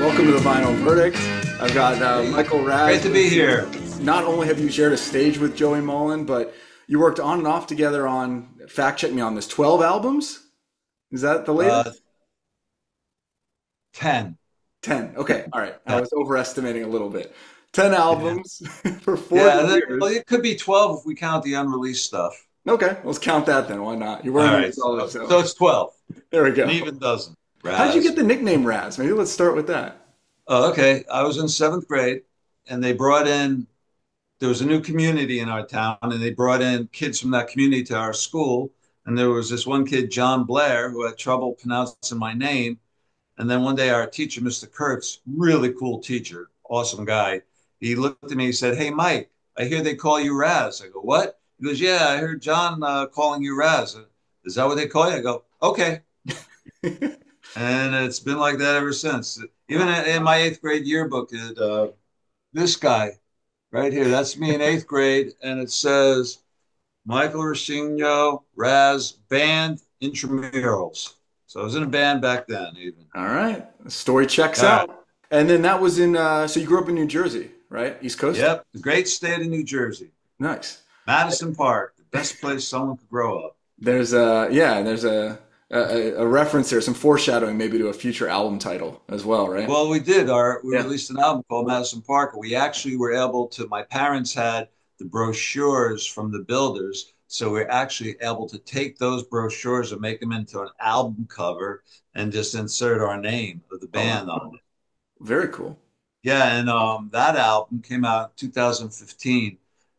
Welcome to the Vinyl Verdict. I've got Michael Raz. Great to be here. Not only have you shared a stage with Joey Molland, but you worked on and off together on, fact check me on this, 12 albums? Is that the latest? 10. 10. Okay. All right. I was overestimating a little bit. 10 albums for 40 years. Well, it could be 12 if we count the unreleased stuff. Okay. Let's count that then. Why not? You're All wearing right, so so it's 12. there we go. An even dozen. How'd you get the nickname Raz? Maybe let's start with that. Oh, okay. I was in seventh grade, and they brought in, there was a new community in our town, and they brought in kids from that community to our school. And there was this one kid, John Blair, who had trouble pronouncing my name. And then one day our teacher, Mr. Kurtz, really cool teacher, awesome guy, he looked at me, he said, "Hey, Mike, I hear they call you Raz." I go, "What?" He goes, "Yeah, I heard John calling you Raz." "Is that what they call you?" I go, "Okay." And it's been like that ever since. Even in my eighth grade yearbook, this guy right here, that's me in eighth grade, and it says, Michael Rescigno, RAZ Band, Intramurals. So I was in a band back then, even. All right. The story checks All out. right. And then that was in, so you grew up in New Jersey, right? East Coast? Yep, the great state of New Jersey. Nice. Madison Park, the best place someone could grow up. There's a reference there, some foreshadowing maybe to a future album title as well, right? Well, we released an album called Madison Park. We actually were able to, my parents had the brochures from the builders, so we're actually able to take those brochures and make them into an album cover and just insert our name of the band on it. Very cool. Yeah, and that album came out in 2015,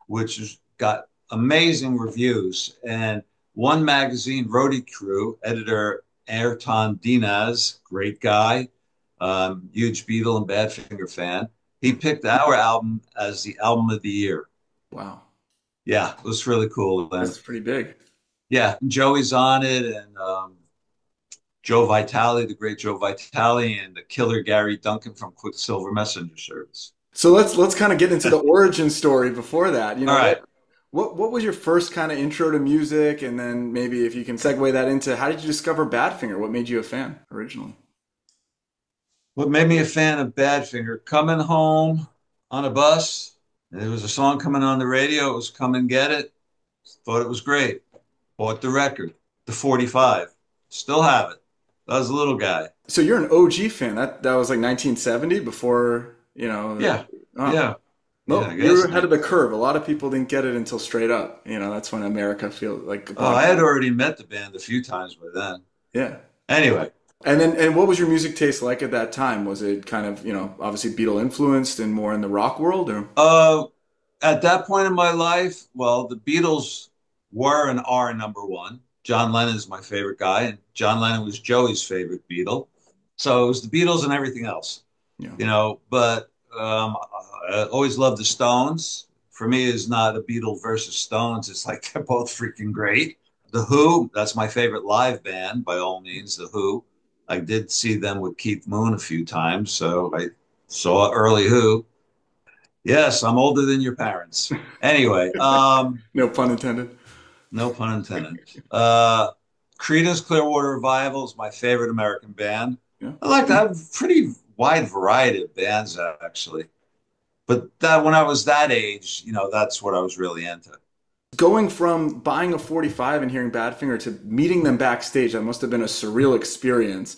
which has got amazing reviews. And one magazine, Roadie Crew, editor Ayrton Dinas, great guy, huge Beatle and Badfinger fan. He picked our album as the album of the year. Wow. Yeah, it was really cool. That's pretty big. Yeah, Joey's on it, and Joe Vitale, the great Joe Vitale, and the killer Gary Duncan from Quicksilver Messenger Service. So let's kind of get into the origin story before that. You know, All right. What was your first kind of intro to music, and then maybe if you can segue that into how did you discover Badfinger? What made you a fan originally? What made me a fan of Badfinger? Coming home on a bus, and there was a song coming on the radio. It was "Come and Get It." Thought it was great. Bought the record, the 45. Still have it. I was a little guy. So you're an OG fan. That was like 1970 before, you know. Yeah. Oh. Yeah. Well, Yeah, I you were guess. ahead of the curve. A lot of people didn't get it until Straight Up. You know, that's when America feels like. Oh, I had already met the band a few times by then. Yeah. Anyway. And what was your music taste like at that time? Was it kind of, you know, obviously Beatle influenced and more in the rock world, or? At that point in my life, well, the Beatles were and are number one. John Lennon is my favorite guy, and John Lennon was Joey's favorite Beatle. So it was the Beatles and everything else, Yeah. you know. But I always loved the Stones. For me, it's not a Beatle versus Stones. It's like they're both freaking great. The Who, that's my favorite live band, by all means, The Who. I did see them with Keith Moon a few times, so I saw early Who. Yes, I'm older than your parents. Anyway, No pun intended. no pun intended. Creedence Clearwater Revival is my favorite American band. Yeah. I like to have a pretty wide variety of bands, actually. But that when I was that age, you know, that's what I was really into. Going from buying a 45 and hearing Badfinger to meeting them backstage, that must have been a surreal experience.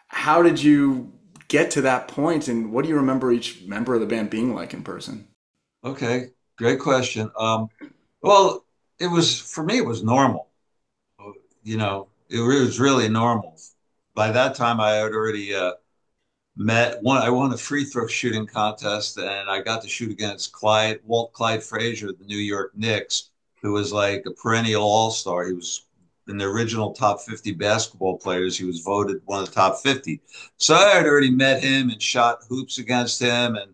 How did you get to that point, and what do you remember each member of the band being like in person? Okay, great question. Well, it was for me. It was normal. You know, it was really normal. By that time, I had already met one. I won a free throw shooting contest, and I got to shoot against Walt Clyde Frazier of the New York Knicks, who was like a perennial all-star. He was in the original top 50 basketball players. He was voted one of the top 50. So I had already met him and shot hoops against him, and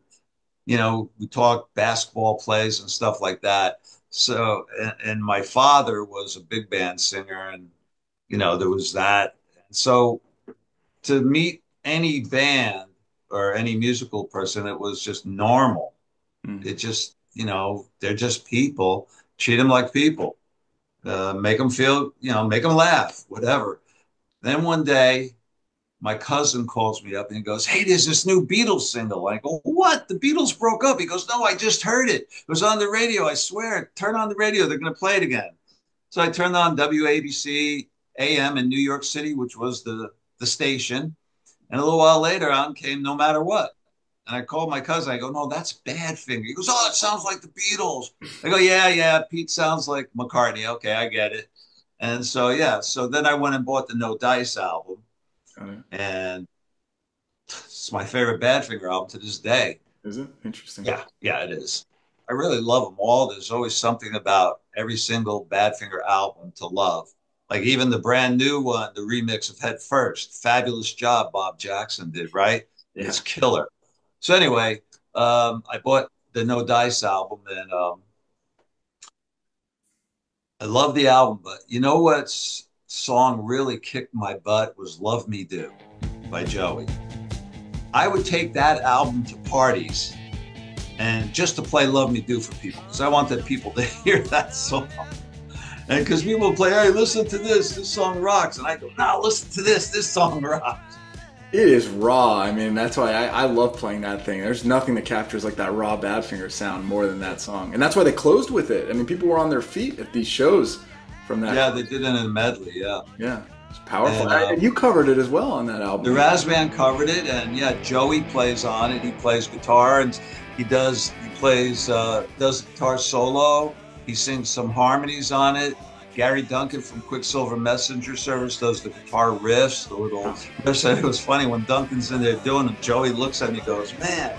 you know, we talked basketball plays and stuff like that. So, and my father was a big band singer, and you know, there was that. So to meet any band or any musical person, it was just normal. It just, you know, they're just people. Treat them like people. Make them feel, you know, make them laugh, whatever. Then one day, my cousin calls me up and he goes, "Hey, there's this new Beatles single." I go, "What? The Beatles broke up?" He goes, "No, I just heard it. It was on the radio. I swear. Turn on the radio. They're going to play it again." So I turned on WABC AM in New York City, which was the station. And a little while later on came No Matter What. And I called my cousin. I go, "No, that's Badfinger." He goes, "Oh, it sounds like the Beatles." I go, "Yeah, yeah. Pete sounds like McCartney. Okay, I get it." And so, yeah. So then I went and bought the No Dice album. And it's my favorite Badfinger album to this day. Is it? Interesting. Yeah, yeah, it is. I really love them all. There's always something about every single Badfinger album to love. Like even the brand new one, the remix of Head First. Fabulous job Bob Jackson did, right? Yeah. It's killer. So anyway, I bought the No Dice album and I love the album. But you know what song really kicked my butt was Love Me Do by Joey. I would take that album to parties and just to play Love Me Do for people because I wanted people to hear that song. And because people play, "Hey, listen to this song rocks." And I go, "No, listen to this song rocks." It is raw. I mean, that's why I love playing that thing. There's nothing that captures like that raw Badfinger sound more than that song. And that's why they closed with it. I mean, people were on their feet at these shows from that. Yeah, they did it in a medley, yeah. Yeah, it's powerful. And, you covered it as well on that album. The RAZ Band covered it, and yeah, Joey plays on it. He plays guitar, and he plays does guitar solo. He sings some harmonies on it. Gary Duncan from Quicksilver Messenger Service does the guitar riffs, the little riffs. And it was funny when Duncan's in there doing them, Joey looks at me and goes, "Man,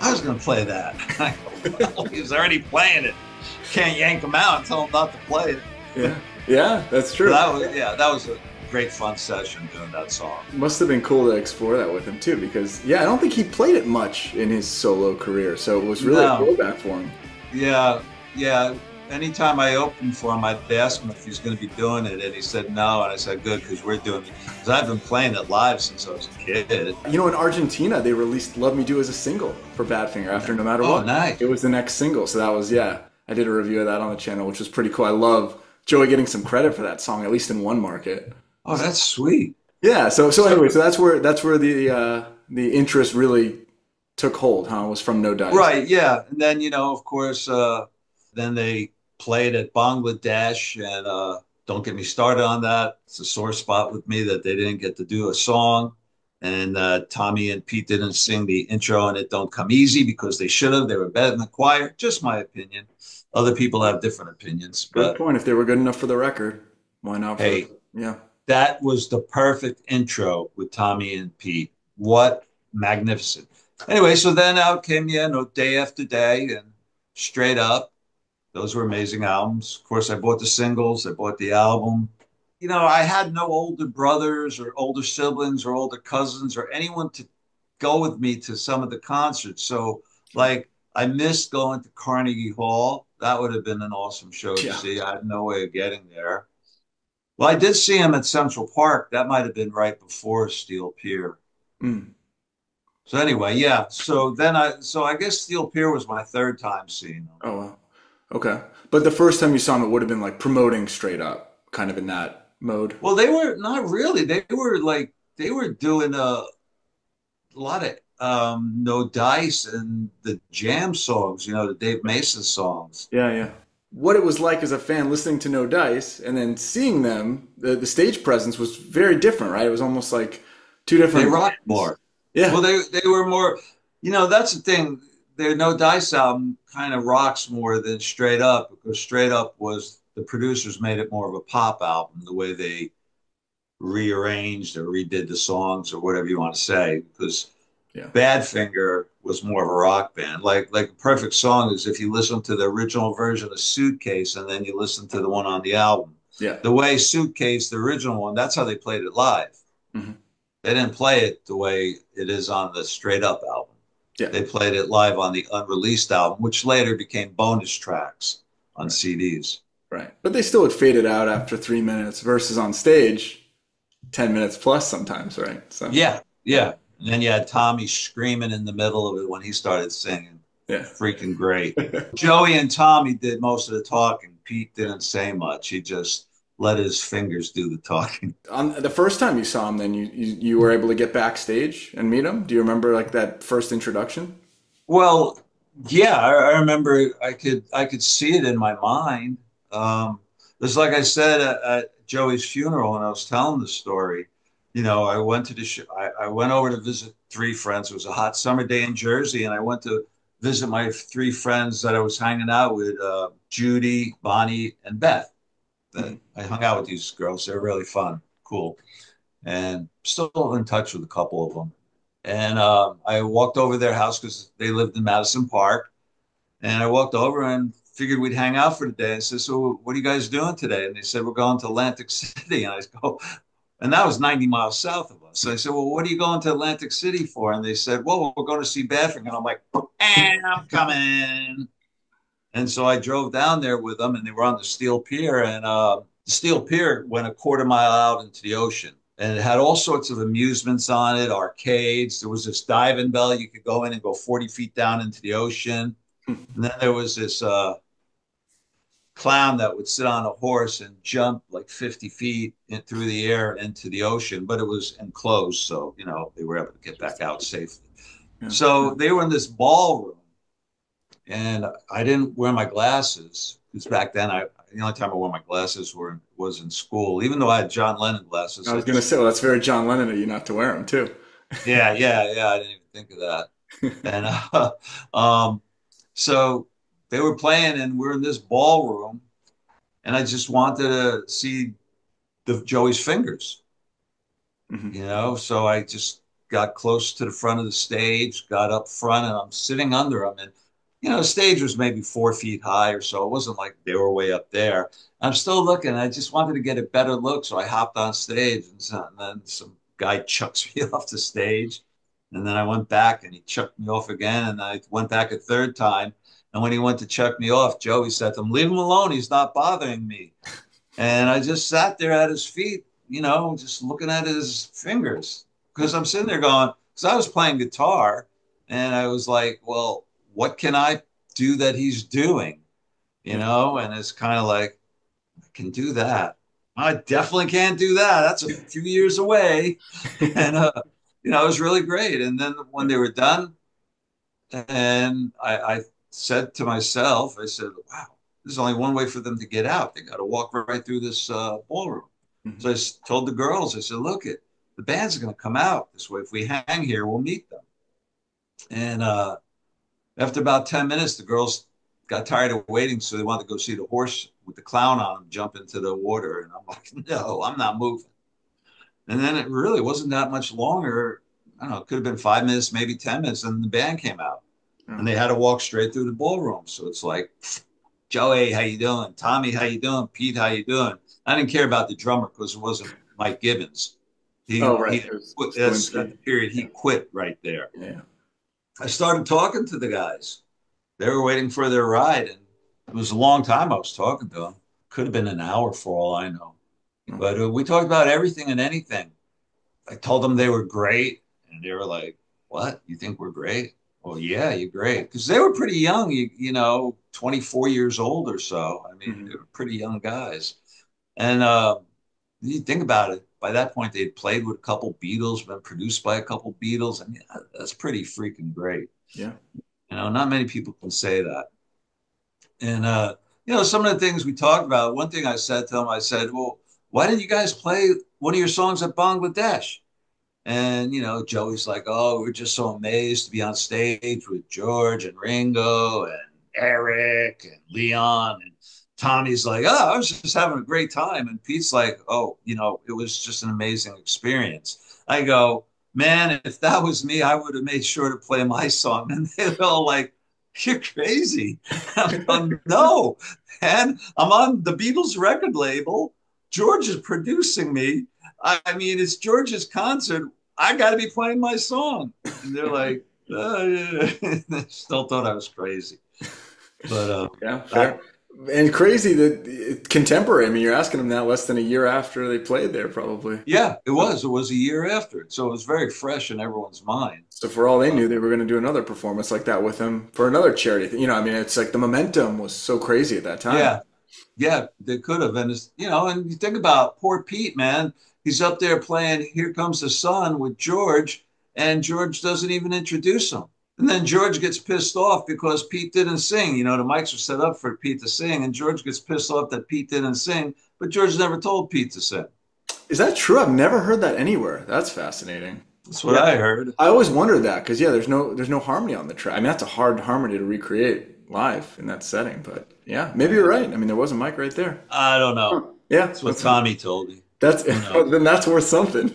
I was going to play that." I go, "Well, he's already playing it. Can't yank him out and tell him not to play it." Yeah, yeah, that's true. So that was a great fun session doing that song. Must have been cool to explore that with him too, because I don't think he played it much in his solo career, so it was really a throwback for him. Yeah, yeah. Anytime I opened for him, I'd ask him if he's going to be doing it, and he said no, and I said, "Good, because we're doing it." Because I've been playing it live since I was a kid. You know, in Argentina, they released "Love Me Do" as a single for Badfinger after No Matter What. Oh, nice. It was the next single, so that was, I did a review of that on the channel, which was pretty cool. I love Joey getting some credit for that song, at least in one market. Oh, that's sweet. Yeah, so anyway, so that's where the interest really took hold, huh? Was from No Dice. Right, yeah. And then, of course, then they played at Bangladesh, and don't get me started on that. It's a sore spot with me that they didn't get to do a song. And Tommy and Pete didn't sing the intro and It Don't Come Easy because they should have. They were better than the choir. Just my opinion. Other people have different opinions. Good point. If they were good enough for the record, why not? Hey, that was the perfect intro with Tommy and Pete. What magnificent. Anyway, so then out came, Day After Day and Straight Up. Those were amazing albums. Of course, I bought the singles. I bought the album. I had no older brothers or older siblings or older cousins or anyone to go with me to some of the concerts. So, I missed going to Carnegie Hall. That would have been an awesome show to see. I had no way of getting there. Well, I did see him at Central Park. That might have been right before Steel Pier. Mm. So anyway, So I guess Steel Pier was my third time seeing him. Oh, wow. Okay. But the first time you saw him, it would have been like promoting Straight Up, kind of in that mode. Well, they were not really. They were doing a lot of No Dice and the Jam songs, the Dave Mason songs. Yeah. What it was like as a fan listening to No Dice and then seeing them, the stage presence was very different, right? It was almost like two different. They rocked more. Yeah. Well, they were more. That's the thing. Their No Dice album kind of rocks more than Straight Up because Straight Up was the producers made it more of a pop album, the way they rearranged or redid the songs or whatever you want to say. Because Badfinger was more of a rock band. Like a perfect song is if you listen to the original version of Suitcase and then you listen to the one on the album. Yeah. The way Suitcase, the original one, that's how they played it live. Mm-hmm. They didn't play it the way it is on the Straight Up album. Yeah. They played it live on the unreleased album, which later became bonus tracks on CDs. Right. But they still had faded out after 3 minutes versus on stage, 10 minutes plus sometimes, right? So Yeah. And then you had Tommy screaming in the middle of it when he started singing. Yeah. Freaking great. Joey and Tommy did most of the talking. Pete didn't say much. He just let his fingers do the talking. On the first time you saw him, then you were able to get backstage and meet him. Do you remember like that first introduction? Well, yeah, I remember I could see it in my mind. It's like I said at Joey's funeral when I was telling the story. I went to the sh I went over to visit three friends. It was a hot summer day in Jersey, and I went to visit my three friends that I was hanging out with, Judy, Bonnie, and Beth. That Mhm. I hung out with these girls. They're really fun, cool, and still in touch with a couple of them. And I walked over their house because they lived in Madison Park. And I walked over and figured we'd hang out for the day. I said, "So what are you guys doing today?" And they said, "We're going to Atlantic City." And I go, and that was 90 miles south of us. So I said, "Well, what are you going to Atlantic City for?" And they said, "Well, we're going to see Badfinger." And I'm like, "And I'm coming." And so I drove down there with them, and they were on the Steel Pier. And the Steel Pier went a quarter mile out into the ocean. And it had all sorts of amusements on it, arcades. There was this diving bell. You could go in and go 40 feet down into the ocean. And then there was this clown that would sit on a horse and jump like 50 feet through the air into the ocean, but it was enclosed. So, they were able to get back out safely. Yeah. So they were in this ballroom, and I didn't wear my glasses because back then the only time I wore my glasses was in school. Even though I had John Lennon glasses, I I was gonna just say, well, that's very John Lennon of you not to wear them too. yeah, yeah, yeah. I didn't even think of that. And so they were playing, and we're in this ballroom, and I just wanted to see the Joey's fingers, Mhm. So I just got close to the front of the stage, got up front, and I'm sitting under them. And, the stage was maybe 4 feet high or so. It wasn't like they were way up there. I'm still looking. I just wanted to get a better look. So I hopped on stage, and then some guy chucks me off the stage. And then I went back and he chucked me off again. And I went back a third time. And when he went to chuck me off, Joey said to him, "Leave him alone. He's not bothering me." And I just sat there at his feet, just looking at his fingers because I'm sitting there going, because I was playing guitar and I was like, well, what can I do that he's doing? Yeah. And it's kind of like, I can do that. I definitely can't do that. That's a few years away. And, it was really great. And then when they were done, and I said to myself, I said, wow, there's only one way for them to get out. They got to walk right through this ballroom. Mhm. So I told the girls, I said, look, the band's going to come out this way. If we hang here, we'll meet them. And after about 10 minutes, the girls got tired of waiting. So they wanted to go see the horse with the clown on him jump into the water. And I'm like, no, I'm not moving. And then it really wasn't that much longer. I don't know, it could have been 5 minutes, maybe 10 minutes. And the band came out Yeah. and they had to walk straight through the ballroom. So it's like, Joey, how you doing? Tommy, how you doing? Pete, how you doing? I didn't care about the drummer because it wasn't Mike Gibbons. Oh, He right. he It was quit. That's at Stilinski. the period he Yeah. quit right there. Yeah. I started talking to the guys. They were waiting for their ride, and it was a long time I was talking to them. Could have been an hour for all I know. No. But we talked about everything and anything. I told them they were great, and they were like, "What? You think we're great?" Well, yeah, you're great because they were pretty young. 24 years old or so. I mean, Mhm. they were pretty young guys. And you think about it, by that point they'd played with a couple Beatles, been produced by a couple Beatles. I mean, that's pretty freaking great. Yeah. Not many people can say that. And some of the things we talked about. One thing I said to them, I said, "Well, why didn't you guys play one of your songs at Bangladesh?" And Joey's like, "Oh, we're just so amazed to be on stage with George and Ringo and Eric and Leon." And Tommy's like, "Oh, I was just having a great time." And Pete's like, "Oh, it was just an amazing experience." I go, "Man, if that was me, I would have made sure to play my song." And they're all like, "You're crazy." I'm going, "No, man, I'm on the Beatles record label. George is producing me. I mean, it's George's concert. I got to be playing my song." And they're like, "Oh, yeah." They still thought I was crazy. But Yeah, I, fair. And crazy that contemporary. I mean, you're asking them that less than a year after they played there, probably. yeah, it was. It was a year after. So it was very fresh in everyone's mind. So for all they Uh, knew, they were going to do another performance like that with him for another charity thing. I mean, it's like the momentum was so crazy at that time. yeah. Yeah, they could have. And it's, and you think about poor Pete, man. He's up there playing Here Comes the Sun with George, and George doesn't even introduce him. And then George gets pissed off because Pete didn't sing. The mics were set up for Pete to sing, and George gets pissed off that Pete didn't sing, but George never told Pete to sing. Is that true? I've never heard that anywhere. That's fascinating. That's what Yeah, I heard. I always wondered that because yeah, there's no harmony on the track. I mean, that's a hard harmony to recreate live in that setting. But yeah, maybe you're right. I mean, there was a mic right there. I don't Huh. know. Yeah, That's what Tommy told me. that's Who knows? then that's worth something.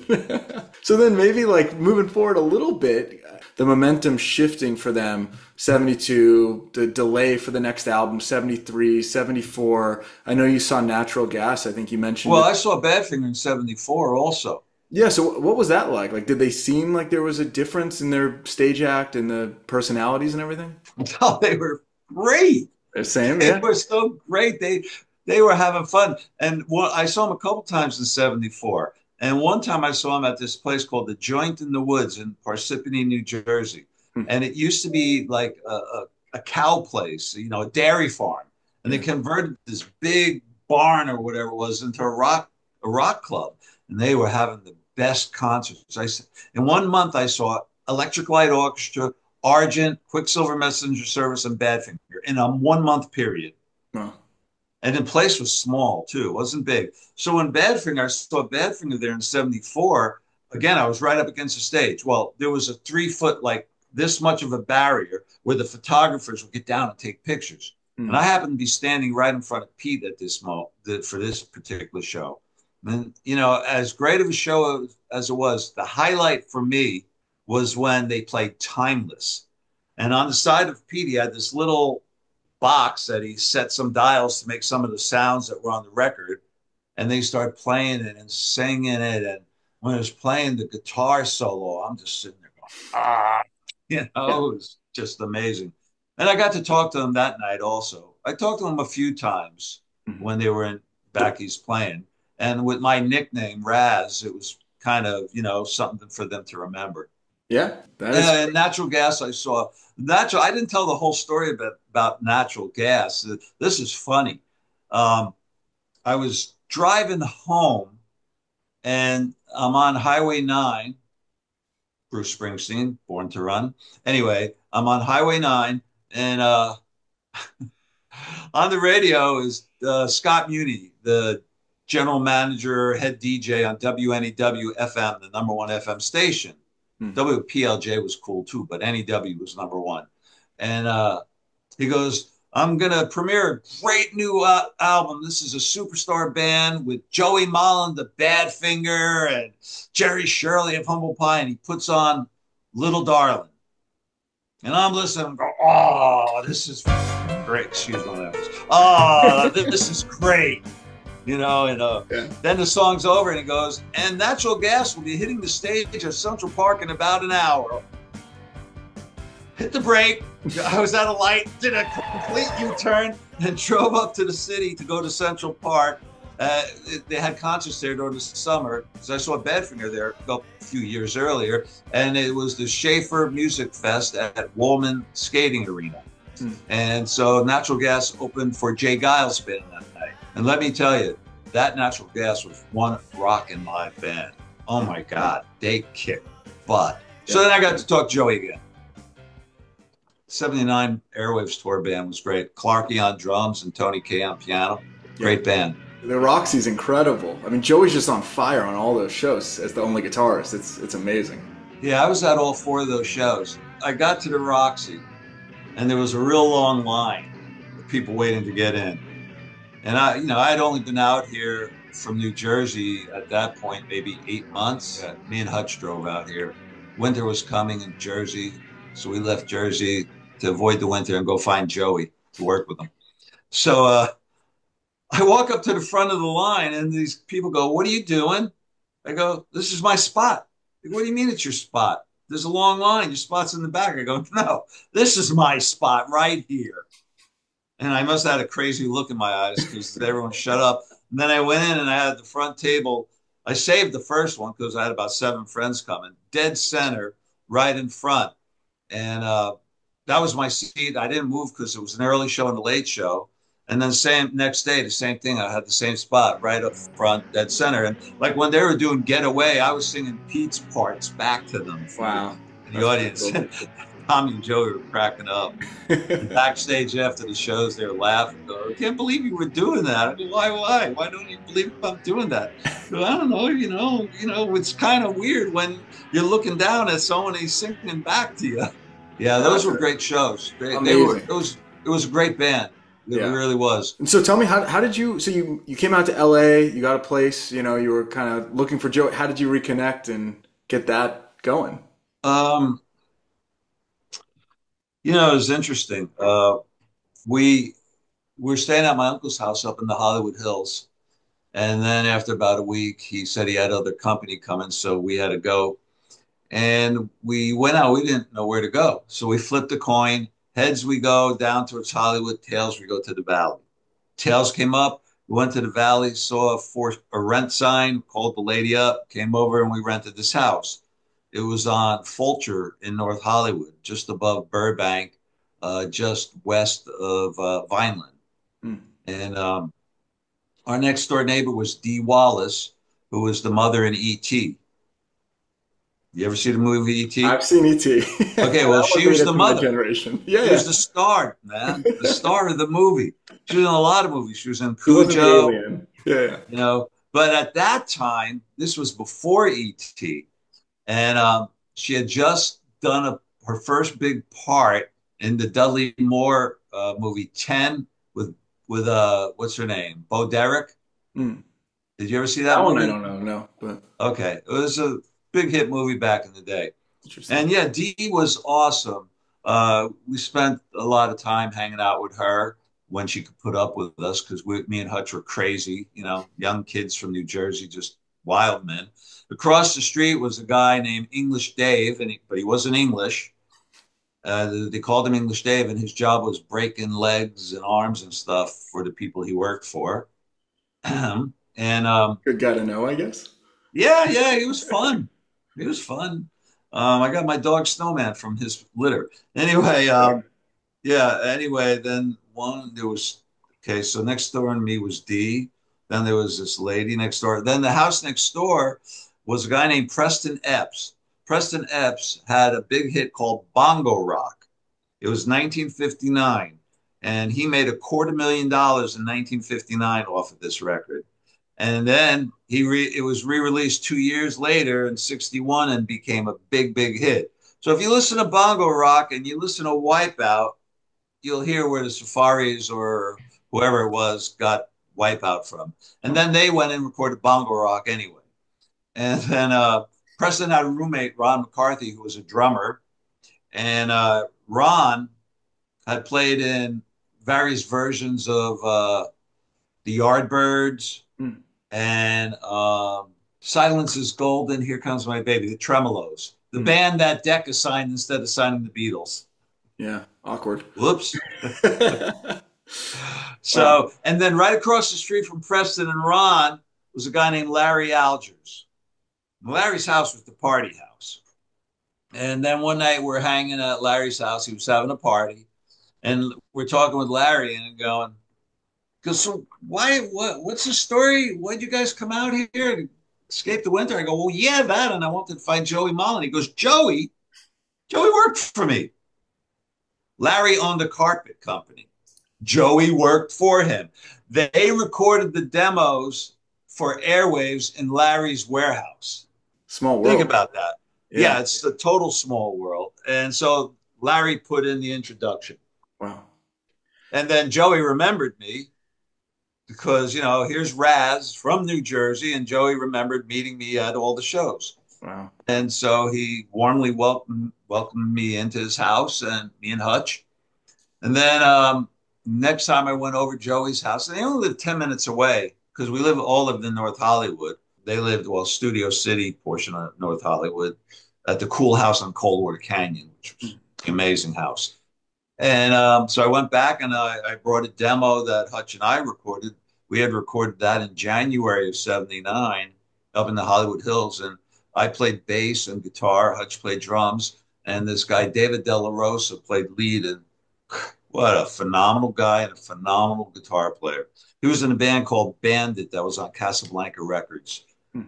So then maybe like moving forward a little bit, the momentum shifting for them, 72, the delay for the next album, 73, 74. I know you saw Natural Gas. I think you mentioned Well, it. I saw Badfinger in '74 also. Yeah, so what was that like? Like, did they seem like there was a difference in their stage act and the personalities and everything? Oh, they were great. The same, They yeah. were so great. They were having fun. And I saw them a couple times in '74. And one time I saw them at this place called the Joint in the Woods in Parsippany, New Jersey. Hmm. And it used to be like a cow place, a dairy farm. And they Yeah. converted this big barn or whatever it was into a rock club. And they were having the best concerts. In 1 month, I saw Electric Light Orchestra, Argent, Quicksilver Messenger Service, and Badfinger in a 1 month period. Well, And the place was small too; it wasn't big. So when Badfinger, I saw Badfinger there in '74. Again, I was right up against the stage. Well, there was a 3 foot, like this much of a barrier where the photographers would get down and take pictures. And I hmm. happened to be standing right in front of Pete at this moment for this particular show. And as great of a show as it was, the highlight for me was when they played Timeless. And on the side of Pete, he had this little box that he set some dials to make some of the sounds that were on the record. And they started playing it and singing it. And when it was playing the guitar solo, I'm just sitting there going, ah, Yeah. it was just amazing. And I got to talk to them that night also. I talked to them a few times Mhm. when they were in back east playing. And with my nickname, Raz, it was kind of, something for them to remember. Yeah, that is And natural gas, I saw natural. I didn't tell the whole story about natural gas. This is funny. Um, I was driving home and I'm on Highway 9, Bruce Springsteen, Born to Run. Anyway, I'm on Highway 9 and on the radio is Scott Muni, the general manager, head DJ on WNEW FM, the number one FM station. great. WPLJ was cool too, but NEW was number one. And he goes, I'm going to premiere a great new album. This is a superstar band with Joey Molland, the Badfinger, and Jerry Shirley of Humble Pie. And he puts on Little Darling. And I'm listening and go, oh, this is great. Excuse my language. Oh, this is great. And Yeah. then the song's over and he goes, and Natural Gas will be hitting the stage at Central Park in about an hour. Hit the brake. I was at a light, did a complete U-turn, and drove up to the city to go to Central Park. They had concerts there during the summer because I saw Badfinger there a few years earlier, and it was the Schaefer Music Fest at Woolman Skating Arena. Hmm. And so Natural Gas opened for Jay Giles' band that night. And let me tell you, that Natural Gas was one rockin' live band. Oh my God, they kicked butt. So then I got to talk Joey again. '79 Airwaves tour band was great. Clarky on drums and Tony K on piano. Yeah. Great band. The Roxy's incredible. I mean, Joey's just on fire on all those shows as the only guitarist. It's amazing. Yeah, I was at all four of those shows. I got to the Roxy, and there was a real long line of people waiting to get in. And I'd only been out here from New Jersey at that point, maybe 8 months. Me and Hutch drove out here. Winter was coming in Jersey, so we left Jersey to avoid the winter and go find Joey to work with him. So I walk up to the front of the line, and these people go, "What are you doing?" I go, "This is my spot." They go, "What do you mean it's your spot? There's a long line. Your spot's in the back." I go, "No, this is my spot right here." And I must have had a crazy look in my eyes because everyone shut up. And then I went in and I had the front table. I saved the first one because I had about 7 friends coming, dead center, right in front. And that was my seat. I didn't move because it was an early show and a late show. And then same next day, the same thing. I had the same spot right up front, dead center. And like when they were doing Get Away, I was singing Pete's parts back to them from Wow, the that's pretty audience. cool. Tommy and Joey were cracking up. And backstage after the shows, they were laughing. Going, I can't believe you were doing that. I go, why, why? Why don't you believe I'm doing that? Go, I don't know. It's kind of weird when you're looking down at someone and he's singing back to you. Yeah, Oh, those that's were great shows. They were amazing. it was a great band. It Yeah. really was. And so tell me, how did you, so you came out to LA, you got a place, you were kind of looking for Joe. How did you reconnect and get that going? Um, it was interesting. We were staying at my uncle's house up in the Hollywood Hills. And then after about a week, he said he had other company coming, so we had to go. And we went out. We didn't know where to go, so we flipped a coin. Heads we go down towards Hollywood. Tails we go to the Valley. Tails came up. We went to the Valley, saw a rent sign, called the lady up, came over, and we rented this house. It was on Fulcher in North Hollywood, just above Burbank, just west of Vineland. Hmm. And our next door neighbor was Dee Wallace, who was the mother in E.T. You ever see the movie E.T.? I've seen ET. Okay, well, That one she made was it the to my mother. generation. Yeah, She was yeah. the star, man, the star of the movie. She was in a lot of movies. She was in She wasn't the Cujo, alien. Yeah, yeah. But at that time, this was before E.T., and she had just done her first big part in the Dudley Moore movie 10 with what's her name? Bo Derek. Hmm. Did you ever see That that one I movie? don't know, no, but Okay, it was a big hit movie back in the day. interesting. And yeah, Dee was awesome. We spent a lot of time hanging out with her when she could put up with us because me and Hutch were crazy, young kids from New Jersey, just wild men. Across the street was a guy named English Dave, but he wasn't English. They called him English Dave, and his job was breaking legs and arms and stuff for the people he worked for. And Good guy to know, I guess. yeah, yeah, he was fun. He was fun. I got my dog Snowman from his litter. Anyway, yeah. Anyway, then there was okay. So next door to me was D. Then there was this lady next door. Then the house next door was a guy named Preston Epps. Preston Epps had a big hit called Bongo Rock. It was 1959, and he made $250,000 in 1959 off of this record. And then it was re-released 2 years later in '61 and became a big, big hit. So if you listen to Bongo Rock and you listen to Wipeout, you'll hear where the Safaris or whoever it was got Wipeout from. And then they went and recorded Bongo Rock anyway. And then Preston had a roommate, Ron McCarthy, who was a drummer. And Ron had played in various versions of the Yardbirds Hmm. and Silence is Golden, Here Comes My Baby, the Tremolos, the Hmm. band that Decca signed instead of signing the Beatles. Yeah, awkward. Whoops. Wow. So, and then right across the street from Preston and Ron was a guy named Larry Algers. Larry's house was the party house. And then one night we're hanging at Larry's house. He was having a party. And we're talking with Larry and going, because so what's the story? Why'd you guys come out here to escape the winter? I go, well, yeah, that. And I wanted to find Joey Molland. He goes, Joey worked for me. Larry owned a carpet company. Joey worked for him. They recorded the demos for Airwaves in Larry's warehouse. Small Think world. about that. Yeah. Yeah, it's a total small world. And so Larry put in the introduction. Wow. And then Joey remembered me because, here's Raz from New Jersey, and Joey remembered meeting me at all the shows. Wow. And so he warmly welcomed me into his house and me and Hutch. And then next time I went over to Joey's house, and they only lived 10 minutes away because we all lived in North Hollywood. They lived, Studio City portion of North Hollywood at the Cool House on Coldwater Canyon, which was an amazing house. And so I went back and I brought a demo that Hutch and I recorded. We had recorded that in January of '79 up in the Hollywood Hills. And I played bass and guitar. Hutch played drums. And this guy, David De La Rosa, played lead. And What a phenomenal guy and a phenomenal guitar player. He was in a band called Bandit that was on Casablanca Records.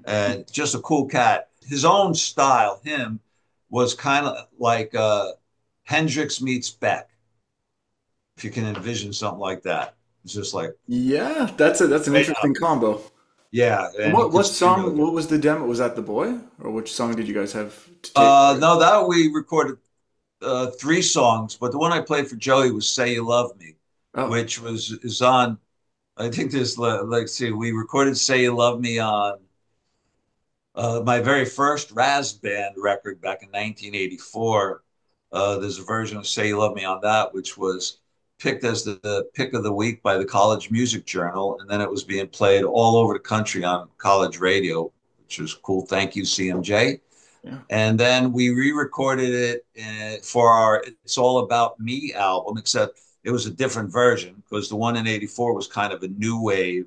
And just a cool cat. His own style, him, was kind of like Hendrix meets Beck, if you can envision something like that. It's just like, Yeah, that's an right interesting up. combo. Yeah, And and he what could sing song? really good. What was the demo? Was that The Boy, or which song did you guys have to tape? No, that we recorded three songs, but the one I played for Joey was "Say You Love Me," Oh, which was is on. I think this. Let's see, we recorded "Say You Love Me" on my very first RAZ Band record back in 1984. There's a version of "Say You Love Me" on that, which was picked as the pick of the week by the College Music Journal, and then it was being played all over the country on college radio, which was cool. Thank you, CMJ. yeah. And then we re-recorded it for our "It's All About Me" album, except it was a different version because the one in '84 was kind of a new wave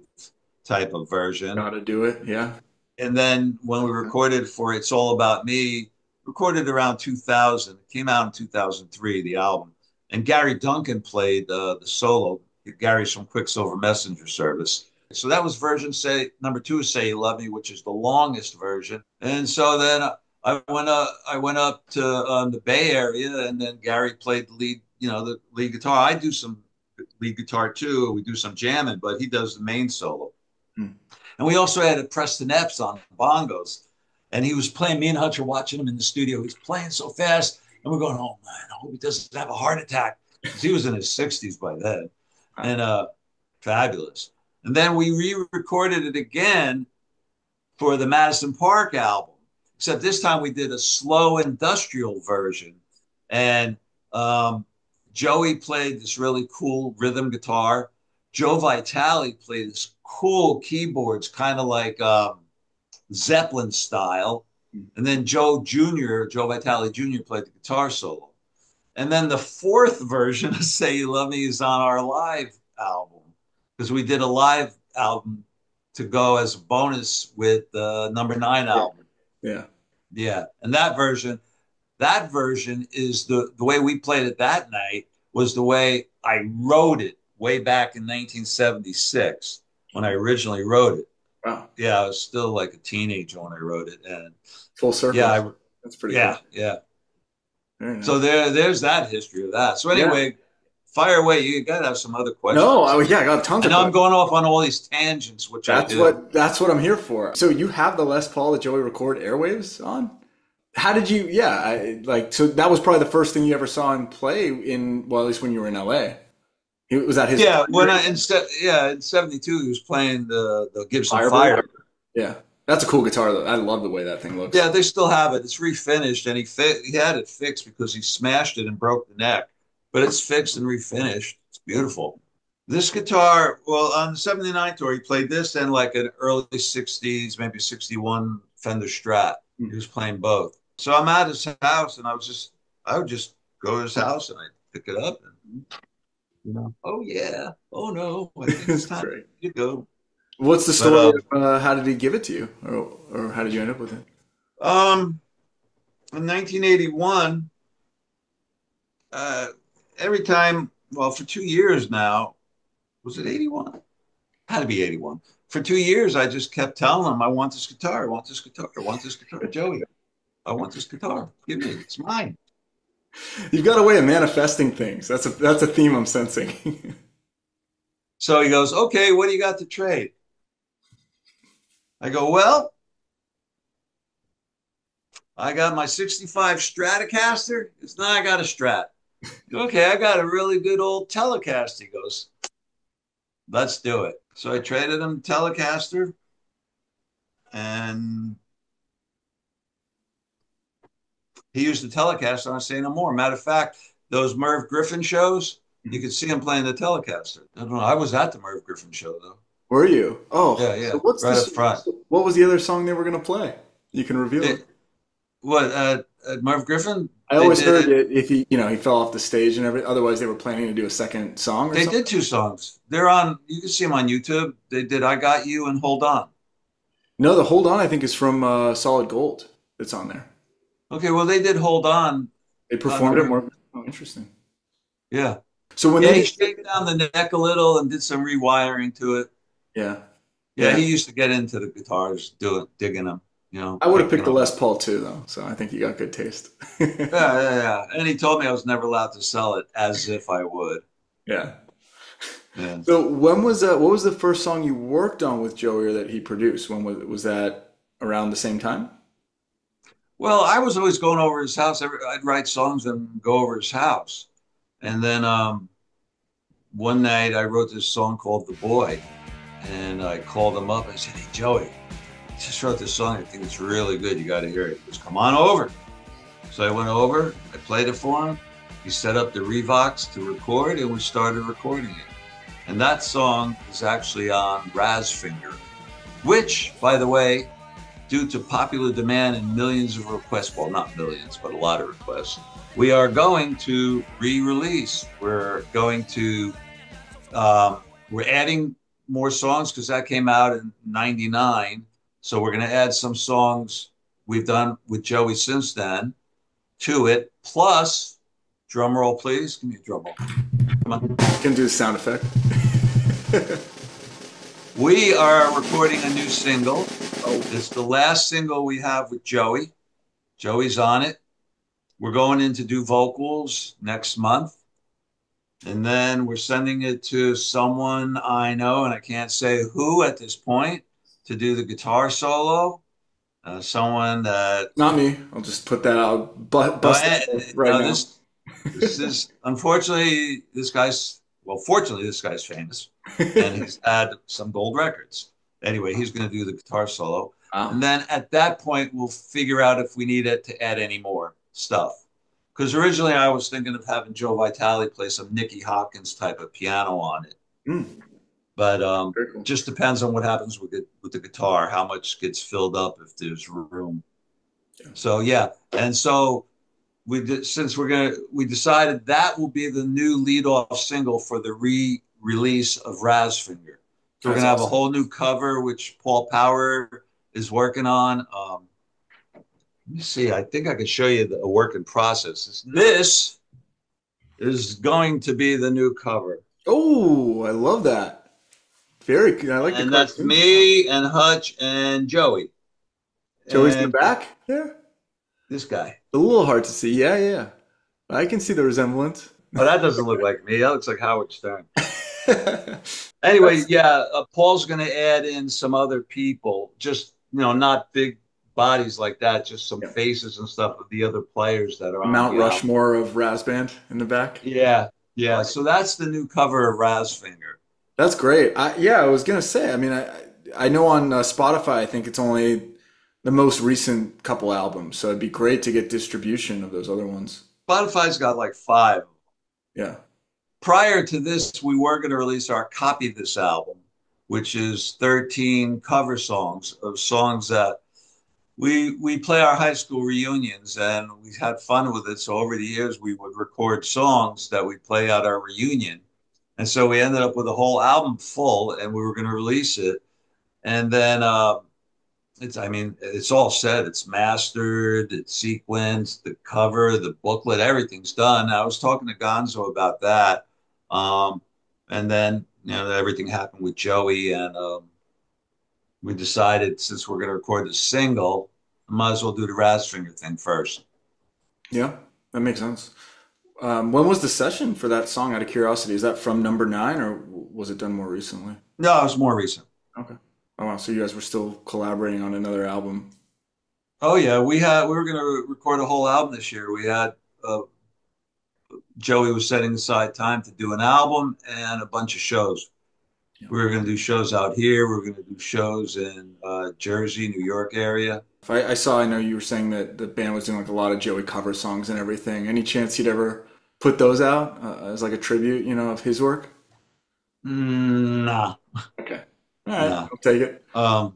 type of version. Gotta do it. Yeah. And then when we recorded for "It's All About Me," recorded around 2000. It came out in 2003, the album. And Gary Duncan played the solo. Gary's from Quicksilver Messenger Service. So that was version say number two, "Say You Love Me," which is the longest version. And so then I went up to the Bay Area, and then Gary played the lead, the lead guitar. I do some lead guitar too. We do some jamming, but he does the main solo. Hmm. And we also had a Preston Epps on bongos. And he was playing, me and Hutch were watching him in the studio. He's playing so fast. And we're going, oh, man, I hope he doesn't have a heart attack. Because he was in his 60s by then. Wow. And fabulous. And then we re-recorded it again for the Madison Park album. Except this time we did a slow industrial version. And Joey played this really cool rhythm guitar. Joe Vitale played this cool keyboards, kind of like Zeppelin style. And then Joe Vitale Jr. played the guitar solo. And then the fourth version of "Say You Love Me" is on our live album because we did a live album to go as a bonus with the number nine Yeah. album. Yeah. Yeah. And that version is the way we played it that night was the way I wrote it way back in 1976 when I originally wrote it. Wow. Yeah, I was still like a teenager when I wrote it, and Full circle. yeah, That's pretty yeah, cool. yeah. Very So nice. there's that history of that. So Yeah. anyway, fire away. You got to have some other No, questions. yeah, I got tons I of know I'm questions. going off on all these tangents, which I do. That's what I'm here for. So you have the Les Paul that Joey record Airwaves on? How did you? Yeah, so that was probably the first thing you ever saw him play in. Well, at least when you were in LA. Was that his Yeah, primary in '72 he was playing the Gibson Firebird? Firebird. Yeah, that's a cool guitar though. I love the way that thing looks. Yeah, they still have it. It's refinished, and he had it fixed because he smashed it and broke the neck. But it's fixed and refinished. It's beautiful. This guitar, well, on the '79 tour, he played this and like an early '60s, maybe '61 Fender Strat. He was playing both. So I'm at his house, and I would just go to his house and I'd pick it up and, oh yeah, oh no, I think it's It's time great. to go. What's the But story of how did he give it to you, or how did you end up with it? um, in 1981, uh, every time, well, for 2 years now, was it 81? Had to be 81. For 2 years, I just kept telling him, I want this guitar. I want this guitar. I want this guitar. Joey, I want this guitar. Give me it. It's mine. You've got a way of manifesting things. That's a theme I'm sensing. So he goes, okay, what do you got to trade? I go, well, I got my '65 Stratocaster. It's not, I got a Strat. Okay, I got a really good old Telecaster. He goes, let's do it. So I traded him Telecaster, and he used the Telecaster on Say No More. Matter of fact, those Merv Griffin shows, you could see him playing the Telecaster. I don't know. I was at the Merv Griffin show though. Were you? Oh, Yeah, so yeah, right up front. what was the other song they were gonna play? You can reveal it. It, what at Merv Griffin? I They always did heard it. that if he fell off the stage and everything, otherwise they were planning to do a second song or They something. did two songs. They're on. You can see them on YouTube. They did "I Got You" and "Hold On." No, the Hold On I think is from Solid Gold. That's on there. Okay, well they did "Hold On" They on performed it Merv. more. Oh, interesting. Yeah. So when Yeah, he they, shaved down the neck a little and did some rewiring to it. yeah, Yeah, yeah, he used to get into the guitars, digging them, I would have picking picked the them Les up. Paul too, though. So I think you got good taste. Yeah, yeah, yeah. And he told me I was never allowed to sell it, as if I would. Yeah. Yeah. So when was what was the first song you worked on with Joey or that he produced? When was that around the same time? Well, I was always going over his house. I'd write songs and go over his house. And then one night I wrote this song called The Boy. And I called him up. I said, "Hey, Joey, I just wrote this song. I think it's really good. You got to hear it." He goes, "Come on over." So I went over. I played it for him. He set up the Revox to record, and we started recording it. And that song is actually on Raz Finger, which, by the way, due to popular demand and millions of requests, well, not millions, but a lot of requests, we are going to re-release. We're adding more songs because that came out in '99. So we're going to add some songs we've done with Joey since then to it. Plus, drum roll, please. Give me a drum roll. Come on. Can do the sound effect. We are recording a new single. Oh, It's the last single we have with Joey. Joey's on it. We're going in to do vocals next month. And then we're sending it to someone I know, and I can't say who at this point, to do the guitar solo. Someone that not me. I'll just put that out, no, bust that right no, now. this is unfortunately this guy's well, fortunately this guy's famous, and he's had some gold records. Anyway, he's going to do the guitar solo, and Wow. then at that point we'll figure out if we need it to add any more stuff. Because originally I was thinking of having Joe Vitale play some Nicky Hopkins type of piano on it, Mm, but very cool. just depends on what happens with the guitar, how much gets filled up if there's room. Yeah. So yeah, and so we did, since we decided that will be the new lead off single for the re-release of Raz Finger. So we're That's gonna have a awesome. whole new cover, which Paul Power is working on. Let me see. I think I could show you a work in process. This is going to be the new cover, Oh, I love that. Very good. I like the and that's cartoon. me and Hutch and Joey Joey's in the and back there. this guy. A little hard to see. Yeah, yeah. I can see the resemblance. Oh, that doesn't look like me. That looks like Howard Stern. Anyway, That's yeah, Paul's going to add in some other people, just not big bodies like that, just some yeah. faces and stuff of the other players that are on Mount the album. Rushmore of RAZ Band in the back. Yeah, I yeah. like it. So that's the new cover of Raz Finger. That's great. Yeah, I was gonna say. I mean, I know on Spotify, I think it's only the most recent couple albums, so it'd be great to get distribution of those other ones. Spotify's got like five. Yeah, Prior to this, we were going to release our Copy This album, which is 13 cover songs of songs that we play our high school reunions, and we had fun with it. So over the years, we would record songs that we play at our reunion, and so we ended up with a whole album full, and we were going to release it. And then I mean, it's all set, it's mastered, it's sequenced, the cover, the booklet, everything's done. I was talking to Gonzo about that, um, and then everything happened with Joey, and we decided since we're going to record the single, I might as well do the Raz Finger thing first. yeah, that makes sense. When was the session for that song? Out of curiosity, is that from number nine, or was it done more recently? No, it was more recent. Okay. Oh wow, so you guys were still collaborating on another album. Oh yeah, we were going to record a whole album this year. We had uh, Joey was setting aside time to do an album and a bunch of shows. Yeah. We were going to do shows out here. We were going to do shows in Jersey, New York area. If I saw, I know you were saying that the band was doing like a lot of Joey cover songs and everything. Any chance you'd ever put those out as like a tribute, of his work? Nah, Okay. All right. nah. I'll take it. Um,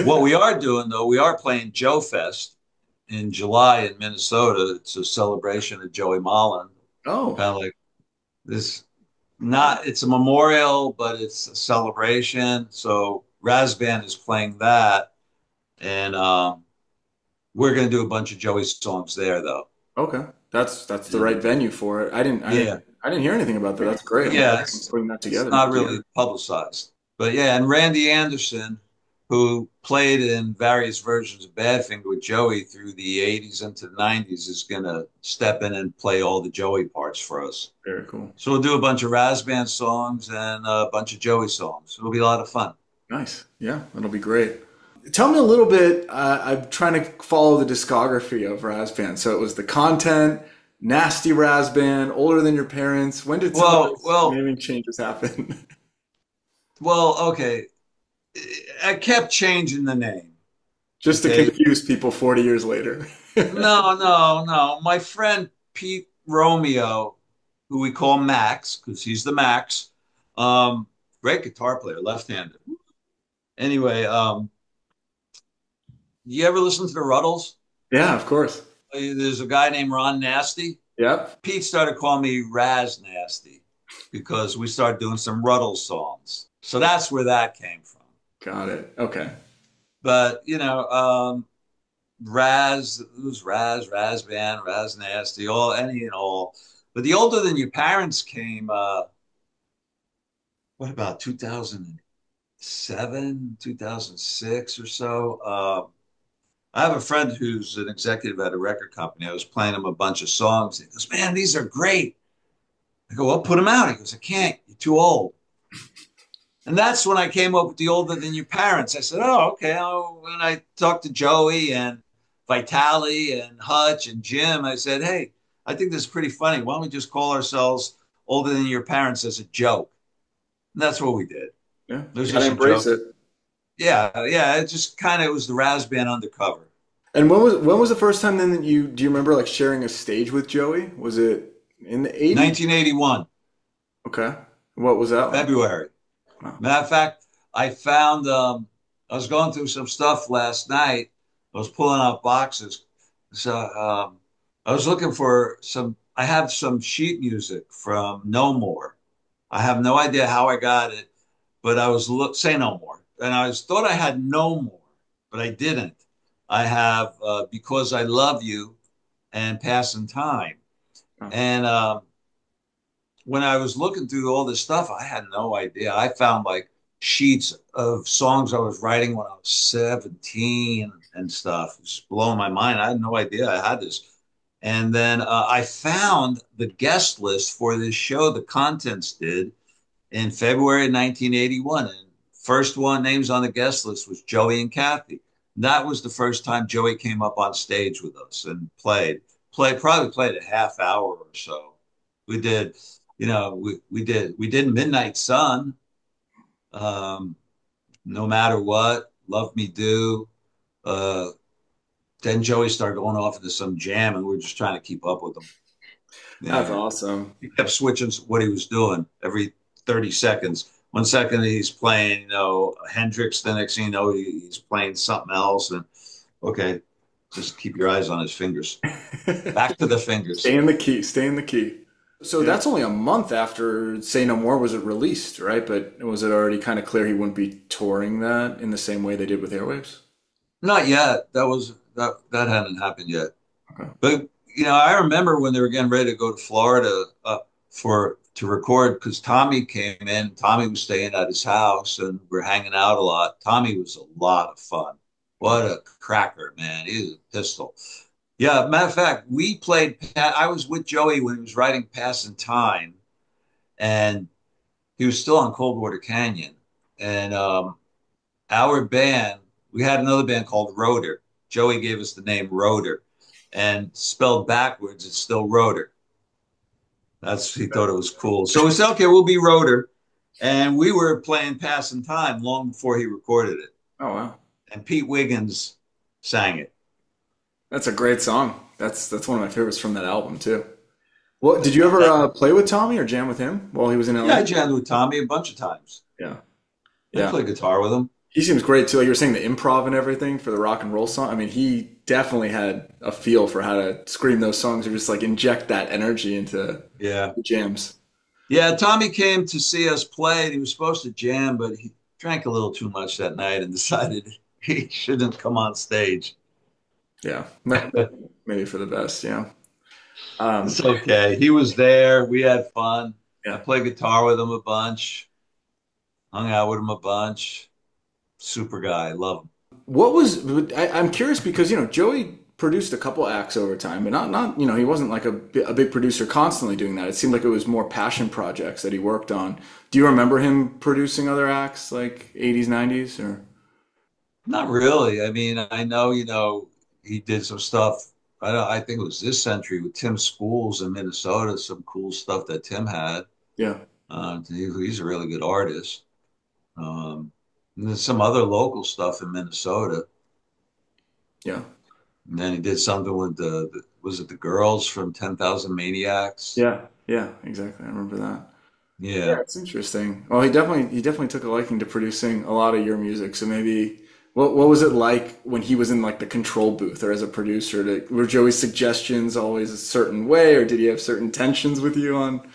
what we are doing though, we are playing Joe Fest in July in Minnesota. It's a celebration of Joey Molland, Oh, kind of like this. Not, it's a memorial, but it's a celebration. So RAZ Band is playing that, and we're going to do a bunch of Joey songs there, though. okay. That's the And right venue for it. I didn't yeah, I didn't hear anything about that. That's great. I'm glad Yeah, you're putting that it's together not next really year. publicized. But yeah, and Randy Anderson, who played in various versions of Badfinger with Joey through the 80s into the 90s, is going to step in and play all the Joey parts for us. Very cool. So we'll do a bunch of RAZ Band songs and a bunch of Joey songs. It'll be a lot of fun. Nice. Yeah, that'll be great. Tell me a little bit. I'm trying to follow the discography of Raz Band. So it was the content, Nasty Raz Band, Older Than Your Parents. When did some of Well, those well, naming changes happen? well, okay. I kept changing the name. Just to Okay. confuse people 40 years later. No, no, no. My friend Pete Romeo, who we call Max, because he's the Max, um, great guitar player, left-handed. Anyway, you ever listen to the Ruddles? Yeah, of course. There's a guy named Ron Nasty. Yep. Pete started calling me Raz Nasty because we started doing some Ruddles songs. So that's where that came from. Got it. Okay. But, Raz, it was Raz Band, Raz Nasty, all any and all. But the older than your parents came, what about 2007, 2006 or so? I have a friend who's an executive at a record company. I was playing him a bunch of songs. He goes, "Man, these are great." I go, "Well, put them out." He goes, "I can't. You're too old." And that's when I came up with the older than your parents. I said, "Oh, okay." When I talked to Joey and Vitale and Hutch and Jim, I said, "Hey, I think this is pretty funny. Why don't we just call ourselves older than your parents as a joke?" And that's what we did. Yeah. It was You gotta just a embrace joke. it. Yeah, yeah. It just kind of was the Raz Band undercover. And when was the first time then that you do you remember like sharing a stage with Joey? Was it in the 80s? 1981, Okay. What was that like? February. Wow. Matter of fact, I found I was going through some stuff last night. I was pulling out boxes. So I was looking for some. I have some sheet music from No More. I have no idea how I got it, but I was say No More, and thought I had No More, but I didn't. I have Because I Love You and Passing Time, Wow. and when I was looking through all this stuff, I had no idea. I found like sheets of songs I was writing when I was 17 and stuff. It was blowing my mind. I had no idea I had this. And then I found the guest list for this show the Contents did in February 1981. And first one names on the guest list was Joey and Kathy. That was the first time Joey came up on stage with us and probably played a half hour or so. We did, we did Midnight Sun, um, No Matter What, Love Me Do. Uh, then Joey started going off into some jam, and we were just trying to keep up with him. That's Yeah, awesome. he kept switching what he was doing every 30 seconds. 1 second he's playing, Hendrix. The next thing you know, he's playing something else. And okay, just keep your eyes on his fingers. Back to the Stay fingers. in the key. Stay in the key. So Yeah. that's only a month after Say No More was it released, right? But was it already kind of clear he wouldn't be touring that in the same way they did with Airwaves? Not yet. That hadn't happened yet. Okay. But I remember when they were getting ready to go to Florida for to record because Tommy came in. Tommy was staying at his house, and we're hanging out a lot. Tommy was a lot of fun. What a cracker, man! He was a pistol. Yeah, matter of fact, we played. I was with Joey when he was writing "Passing Time," and he was still on Coldwater Canyon. And our band, we had another band called Rotor. Joey gave us the name Rotor, and spelled backwards, it's still Rotor. He thought it was cool. So we said, okay, we'll be Rotor. And we were playing Passing Time long before he recorded it. Oh wow. And Pete Wiggins sang it. That's a great song. That's one of my favorites from that album too. Well, did you Yeah, ever play with Tommy or jam with him while he was in yeah, I LA? jammed with Tommy a bunch of times. Yeah. I Yeah. played guitar with him. He seems great too. Like you were saying, the improv and everything for the rock and roll song. I mean, he definitely had a feel for how to scream those songs or just like inject that energy into Yeah. the jams. Yeah, Tommy came to see us play. And he was supposed to jam, but he drank a little too much that night and decided he shouldn't come on stage. Yeah. Maybe for the best. Yeah. Um, It's okay. He was there. We had fun. I yeah. played guitar with him a bunch, hung out with him a bunch. Super guy. Love him. What was I'm curious because Joey produced a couple acts over time, but not he wasn't like a big producer constantly doing that. It seemed like it was more passion projects that he worked on. Do you remember him producing other acts like 80s, 90s or? Not really. I mean, I know, he did some stuff. I think it was this century with Tim Schools in Minnesota, some cool stuff that Tim had. Yeah, He's a really good artist. And there's some other local stuff in Minnesota. yeah, And then he did something with was it the girls from 10,000 Maniacs? yeah, yeah, exactly. I remember that. Yeah, Yeah. it's interesting. Well, he definitely took a liking to producing a lot of your music. So maybe what was it like when he was in like the control booth or as a producer? Were Joey's suggestions always a certain way, or did he have certain tensions with you on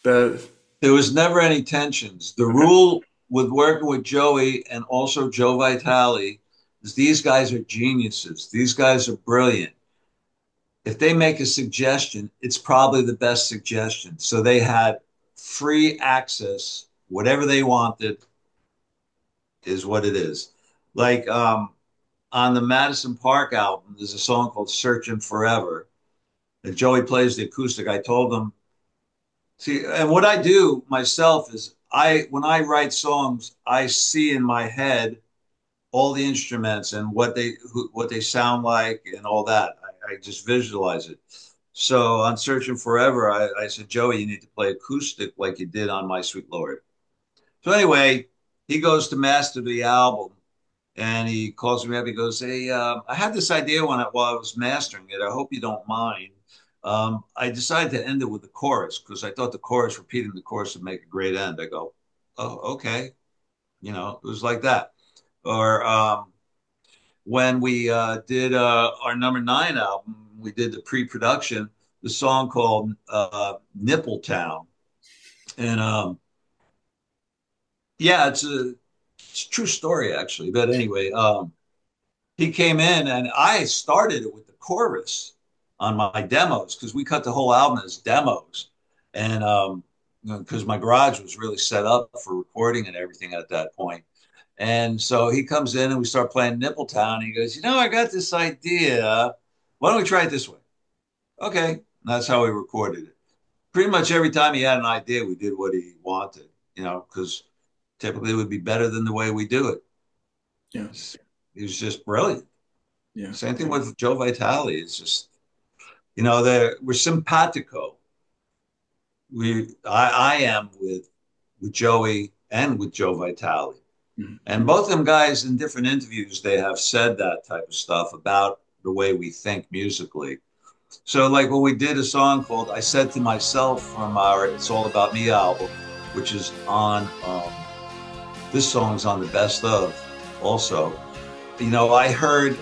the? There was never any tensions. The Okay. rule with working with Joey and also Joe Vitale is these guys are geniuses. These guys are brilliant. If they make a suggestion, it's probably the best suggestion. So they had free access. Whatever they wanted is what it is. Like on the Madison Park album, there's a song called Searching Forever. And Joey plays the acoustic. I told him, see, and what I do myself is when I write songs, I see in my head all the instruments and what they sound like and all that. I just visualize it. So on Searching Forever, I said, Joey, you need to play acoustic like you did on My Sweet Lord. So anyway, he goes to master the album and he calls me up. He goes, "Hey, I had this idea while I was mastering it. I hope you don't mind. I decided to end it with the chorus because I thought repeating the chorus would make a great end." I go, "Oh, okay." It was like that. Or when we did our number 9 album, we did the pre-production, the song called Nipple Town. And yeah, it's a true story actually. But anyway, he came in and I started it with the chorus on my demos because we cut the whole album as demos. And because my garage was really set up for recording and everything at that point. And so he comes in and we start playing Nipple Town. And he goes, I got this idea. Why don't we try it this way? Okay. And that's how we recorded it. Pretty much every time he had an idea, we did what he wanted, because typically it would be better than the way we do it. Yeah, He was just brilliant. yeah, Same thing with Joe Vitale. It's just, we're simpatico. I am with Joey and with Joe Vitale. mhm, And both them guys in different interviews, they have said that type of stuff about the way we think musically. So like when we did a song called I Said to Myself from our It's All About Me album, which is on, this song's on the best of also. I heard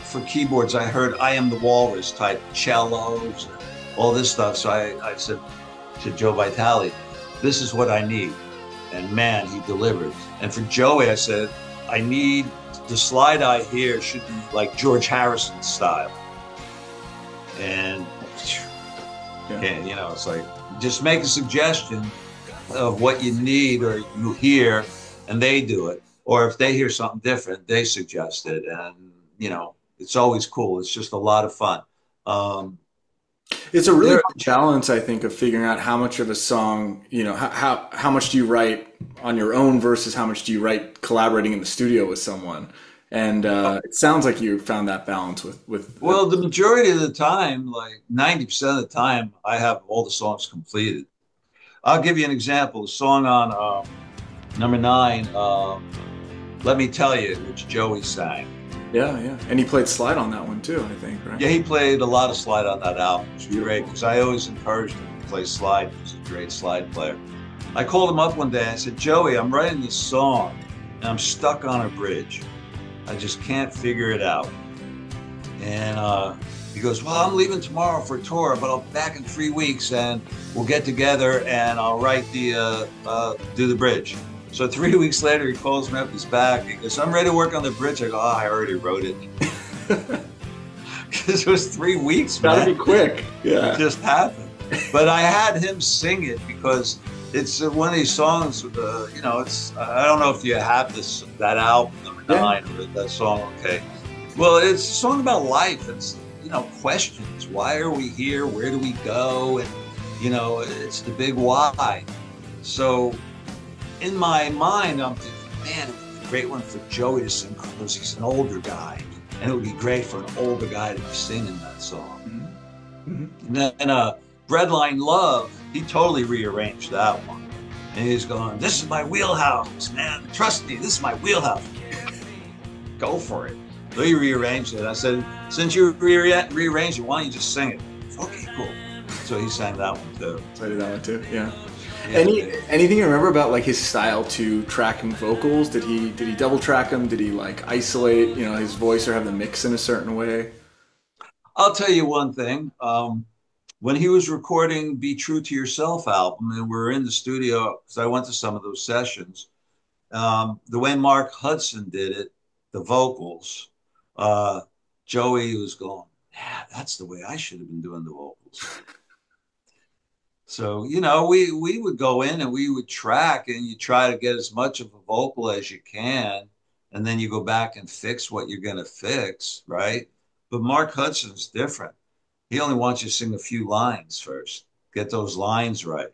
for keyboards, I heard I Am the Walrus type cellos, all this stuff. So I said to Joe Vitale, this is what I need. And man, he delivered. And for Joey, I said, I need the slide I hear should be like George Harrison style. And it's like just make a suggestion of what you need or you hear, and they do it. Or if they hear something different, they suggest it. And it's always cool. It's just a lot of fun. it's a really There, good balance, I think, of figuring out how much of a song, how much do you write on your own versus how much do you write collaborating in the studio with someone. And it sounds like you found that balance with well, the majority of the time, like 90% of the time, I have all the songs completed. I'll give you an example. A song on number 9, Let Me Tell You, which Joey sang. yeah, yeah. And he played slide on that one too, I think, right? Yeah, he played a lot of slide on that album, which was great because I always encouraged him to play slide. He's a great slide player. I called him up one day. I said, Joey, I'm writing this song and I'm stuck on a bridge. I just can't figure it out. And he goes, well, I'm leaving tomorrow for a tour, but I'll be back in 3 weeks and we'll get together and I'll write do the bridge. So 3 weeks later, he calls me up, he's back. He goes, I'm ready to work on the bridge. I go, I already wrote it. It was 3 weeks, Gotta man. be quick. It Yeah. just happened. But I had him sing it because it's one of these songs. It's I don't know if you have that album Yeah. #9 or that song. Okay, well, it's a song about life. It's questions. Why are we here? Where do we go? And it's the big why. So in my mind, I'm thinking, man, it would be a great one for Joey to sing because he's an older guy, and it would be great for an older guy to be singing that song. Mm-hmm. And then Breadline Love, he totally rearranged that one. And he's going, this is my wheelhouse, man. Trust me, this is my wheelhouse. Go for it. So he rearranged it. I said, since you rearranged it, why don't you just sing it? Okay, cool. So he sang that one too. So I did that one too, yeah. Yeah. Anything you remember about like his style to tracking vocals? Did he double track them? Did he like isolate, his voice or have the mix in a certain way? I'll tell you one thing. When he was recording Be True to Yourself album, and we were in the studio, because I went to some of those sessions, the way Mark Hudson did it, the vocals, Joey was going, yeah, that's the way I should have been doing the vocals. So, we would go in and we would track, and you try to get as much of a vocal as you can, and then you go back and fix what you're going to fix, right? But Mark Hudson's different. He only wants you to sing a few lines first, get those lines right,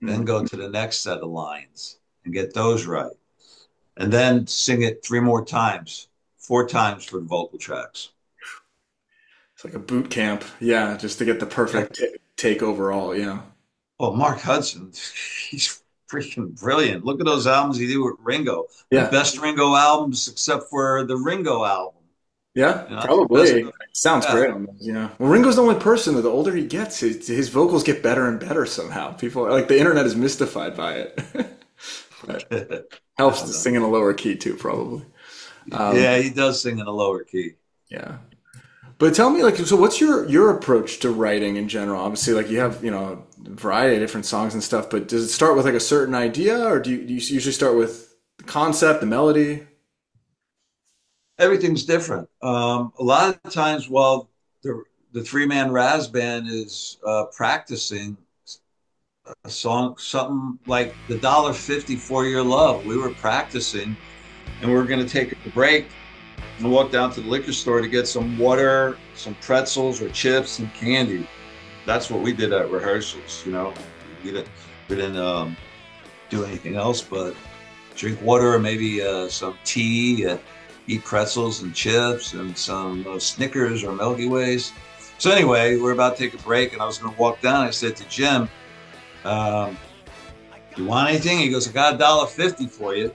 then go to the next set of lines and get those right, and then sing it 3 more times, 4 times for the vocal tracks. It's like a boot camp, yeah, just to get the perfect take overall, yeah. Well, Mark Hudson, he's freaking brilliant. Look at those albums he did with Ringo. The Yeah, best Ringo albums except for the Ringo album. yeah, That's the best. probably. Sounds Yeah. great on those, yeah. Well, Ringo's the only person that the older he gets, his vocals get better and better somehow. People like the internet is mystified by it. But helps to sing in a lower key too, probably. Yeah, he does sing in a lower key. Yeah. But tell me, like, so what's your approach to writing in general? Obviously, like you have, a variety of different songs and stuff, but does it start with like a certain idea, or do you usually start with the concept, the melody? Everything's different. A lot of times while the three-man RAZ band is practicing a song, something like the $1.50 for Your Love, we were practicing, and we were going to take a break and walk down to the liquor store to get some water, some pretzels or chips and candy. That's what we did at rehearsals. We didn't do anything else but drink water or maybe some tea, eat pretzels and chips and some Snickers or Milky Ways. So anyway, we're about to take a break, and I was going to walk down. I said to Jim, you want anything? He goes, I got $1.50 for you.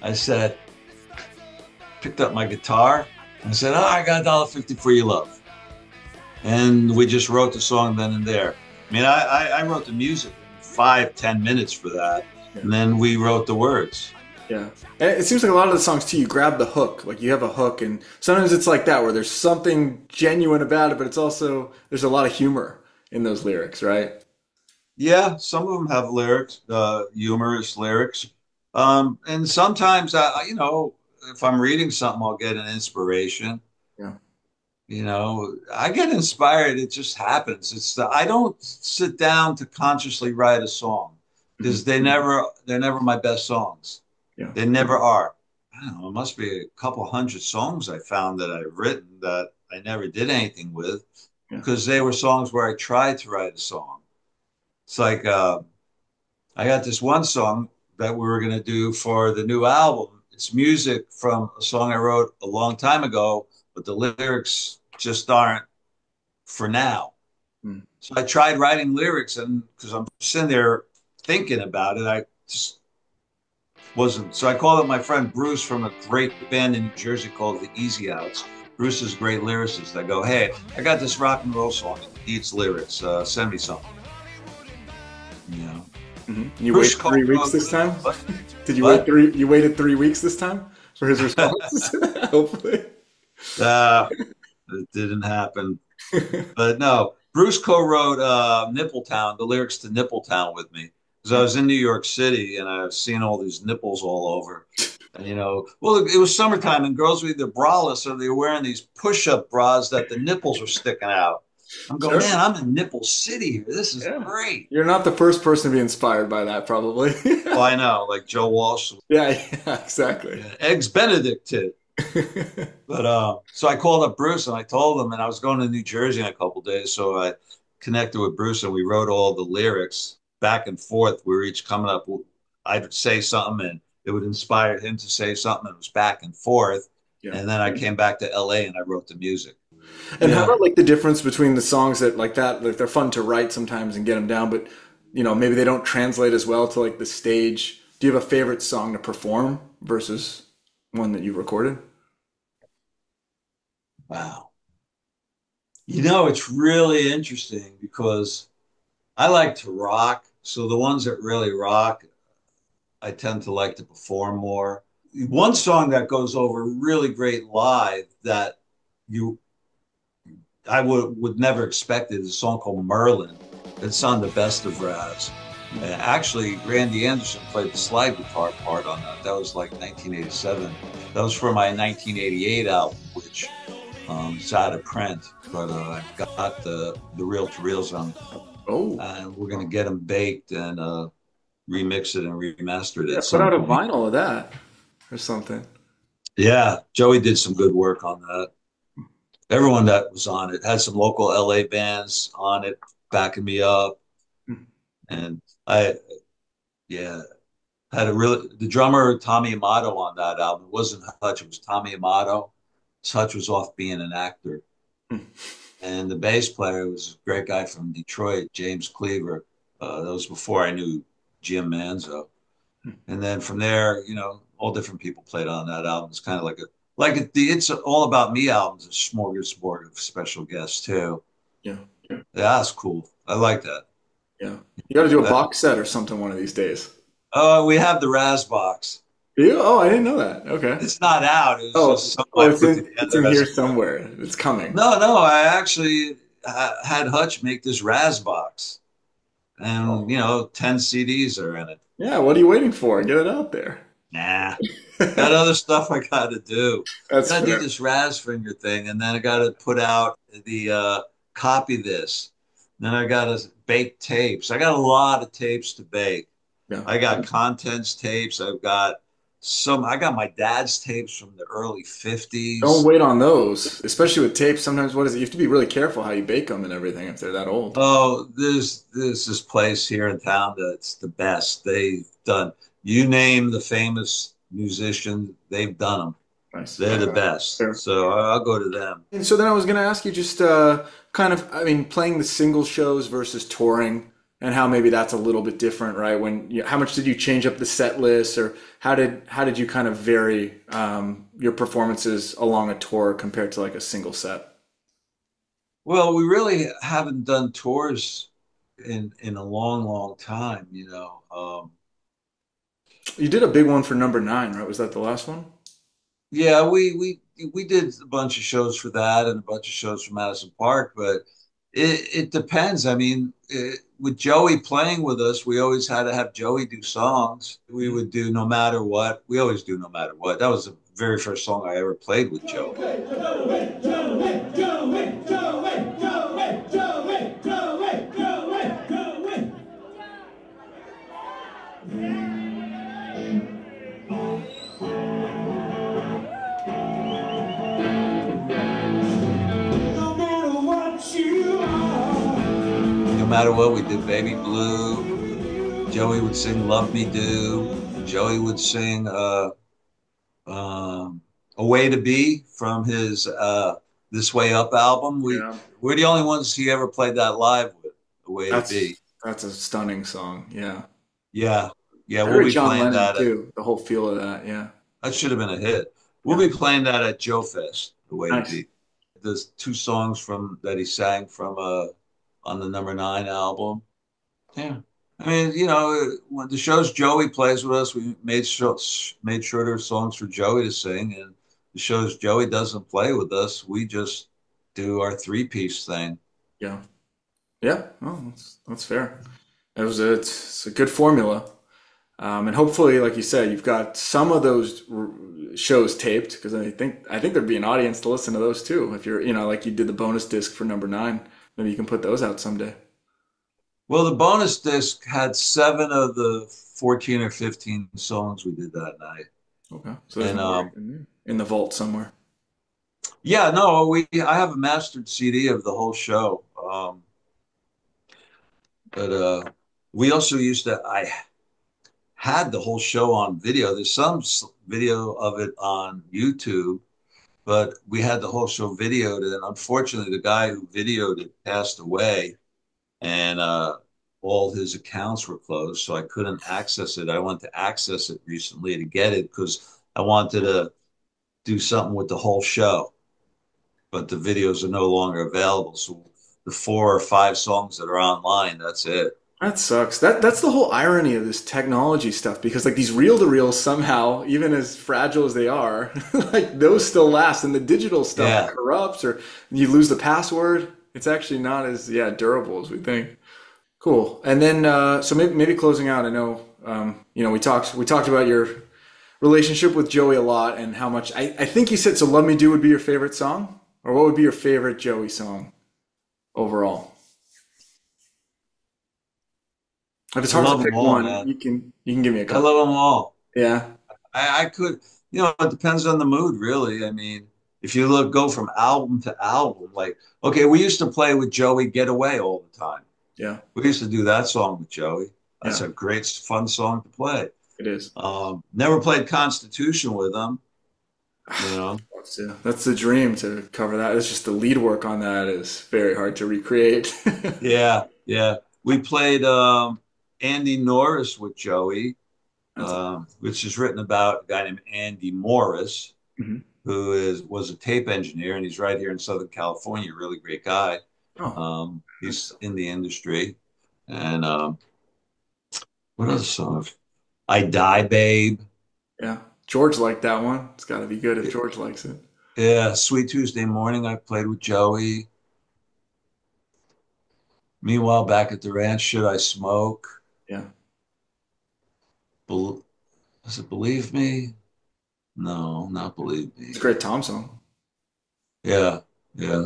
I said, picked up my guitar and I said, oh, I got $1.50 for Your Love. And we just wrote the song then and there. I mean, I wrote the music in 5-10 minutes for that. And then we wrote the words. Yeah. And it seems like a lot of the songs too, you grab the hook, like you have a hook, and sometimes it's like that where there's something genuine about it, but it's also, there's a lot of humor in those lyrics, right? Yeah, some of them have lyrics, humorous lyrics. And sometimes, if I'm reading something, I'll get an inspiration. Yeah. I get inspired. It just happens. I don't sit down to consciously write a song because they're never my best songs. Yeah. They never are. I don't know. It must be a couple hundred songs I found that I've written that I never did anything with because they were songs where I tried to write a song. It's like I got this one song that we were going to do for the new album. It's music from a song I wrote a long time ago, but the lyrics just aren't for now. So I tried writing lyrics, and because I'm sitting there thinking about it, I just wasn't. So I called up my friend Bruce from a great band in New Jersey called the Easy Outs. Bruce is a great lyricist. I go, hey, I got this rock and roll song. It needs lyrics. Send me something. You wait 3 weeks this time? Did you wait 3? You waited 3 weeks this time for his response? Hopefully. It didn't happen. But no, Bruce co-wrote Nippletown, the lyrics to Nippletown with me. Because I was in New York City and I've seen all these nipples all over. And, well, it was summertime and girls were either braless or they were wearing these push-up bras that the nipples were sticking out. I'm going, Sure. man, I'm in nipple city here. This is Yeah. great. You're not the first person to be inspired by that, probably. Well, I know, like Joe Walsh, Yeah, yeah, exactly. yeah, Eggs Benedict too. But so I called up Bruce and I told him, and I was going to New Jersey in a couple of days, so I connected with Bruce and we wrote all the lyrics back and forth. We were each coming up. I'd say something, and it would inspire him to say something. And it was back and forth, Yeah. and then I came back to LA and I wrote the music. And how Yeah. about like the difference between the songs that like that, like they're fun to write sometimes and get them down, but maybe they don't translate as well to like the stage. Do you have a favorite song to perform versus one that you recorded? Wow. It's really interesting because I like to rock. So the ones that really rock, I tend to like to perform more. One song that goes over really great live that you I would never expect it is a song called Merlin. It's on the Best of Raz. And actually, Randy Anderson played the slide guitar part on that. That was like 1987. That was for my 1988 album, which is out of print. But I got the reel-to-reels on it. Oh, And we're going to get them baked and remix it and remaster it yeah, at put some out a point. vinyl of that or something. Yeah, Joey did some good work on that. Everyone that was on it had some local LA bands on it, backing me up. And I, yeah, had the drummer Tommy Amato on that album. It wasn't Hutch, it was Tommy Amato. Hutch was off being an actor. And the bass player was a great guy from Detroit, James Cleaver. That was before I knew Jim Manzo. And then from there, all different people played on that album. It's kind of the It's All About Me album's a smorgasbord of special guests too. Yeah, Yeah, that's cool. I like that. yeah. You got to do a That box set or something one of these days. Oh, we have the Raz box. Do you? Oh, I didn't know that. Okay. It's not out. It was just Oh, something oh, I it's put in together as here a somewhere. It's coming. no. I actually had Hutch make this Raz box, and 10 CDs are in it. Yeah, what are you waiting for? Get it out there. Nah, got other stuff I got to do. That's Got to do fair. this Raz finger thing, and then I got to put out the copy this. Then I got to bake tapes. I got a lot of tapes to bake. Yeah. I got contents tapes. I've got some. I got my dad's tapes from the early Don't '50s. wait on those, especially with tapes. Sometimes what is it? You have to be really careful how you bake them and everything if they're that old. Oh, there's this place here in town that's the best. They've done. You name the famous musician, they've done them. Nice. They're the Okay. best. Fair. So I'll go to them. And so then I was going to ask you just kind of, I mean, playing the single shows versus touring and how maybe that's a little bit different, right? How much did you change up the set list or how did you kind of vary your performances along a tour compared to like a single set? Well, we really haven't done tours in a long, long time. You did a big one for number nine, right? Was that the last one? Yeah, we did a bunch of shows for that and a bunch of shows for Madison Park, but it depends. I mean, with Joey playing with us, we always had to have Joey do songs. We would do no matter what. We always do no matter what. That was the very first song I ever played with Joey. No matter what we did, Baby Blue. Joey would sing "Love Me Do." Joey would sing "A Way to Be" from his "This Way Up" album. Yeah. We're the only ones he ever played that live with. "A Way to That's Be." that's a stunning song. Yeah. Yeah, yeah, we'll Very be John playing Lennon that at. too. The whole feel of that. Yeah. That should have been a hit. We'll Yeah. be playing that at Joe Fest. "A Way to Nice. Be." There's two songs from that he sang from on the number nine album. Yeah. I mean, when the shows Joey plays with us, we made sure there were songs for Joey to sing, and the shows Joey doesn't play with us, we just do our three-piece thing. Yeah. Yeah. Oh, that's fair. It's a good formula. And hopefully, like you said, you've got some of those shows taped because I think there'd be an audience to listen to those too. If you're, like you did the bonus disc for number nine, maybe you can put those out someday. Well, the bonus disc had 7 of the 14 or 15 songs we did that night. Okay, so there's And more in the vault somewhere. yeah, no, I have a mastered CD of the whole show. But we also used to I had the whole show on video. There's some video of it on YouTube, but we had the whole show videoed, and unfortunately, the guy who videoed it passed away, and all his accounts were closed, so I couldn't access it. I went to access it recently to get it because I wanted to do something with the whole show, but the videos are no longer available. So the 4 or 5 songs that are online, that's it. That sucks. That's the whole irony of this technology stuff because like these reel to reels somehow, even as fragile as they are, like those still last, and the digital stuff Yeah. corrupts or you lose the password. It's actually not as durable as we think. Cool. And then so maybe closing out. I know we talked about your relationship with Joey a lot and how much I think you said so. "Love Me Do" would be your favorite song, or what would be your favorite Joey song overall? If it's I hard to love them pick all, one, man. you can give me a I couple. love them all. Yeah. I could, it depends on the mood, really. I mean, if you go from album to album, like, okay, we used to play with Joey Get Away all the time. Yeah. We used to do that song with Joey. That's Yeah. a great, fun song to play. It is. Never played Constitution with them, you know. That's the dream to cover that. It's just the lead work on that is very hard to recreate. Yeah, yeah. We played Andy Norris with Joey, That's which is written about a guy named Andy Morris, mhm. who was a tape engineer, and he's right here in Southern California. Really great guy. Oh, He's that's in the industry. And what other songs? I Die, Babe. yeah. George liked that one. It's got to be good if George likes it. Yeah, Sweet Tuesday Morning. I played with Joey. Meanwhile, back at the ranch, Should I Smoke? Yeah. Bel Was it Believe Me? No, not Believe It's a Me. great Tom song. Yeah, yeah.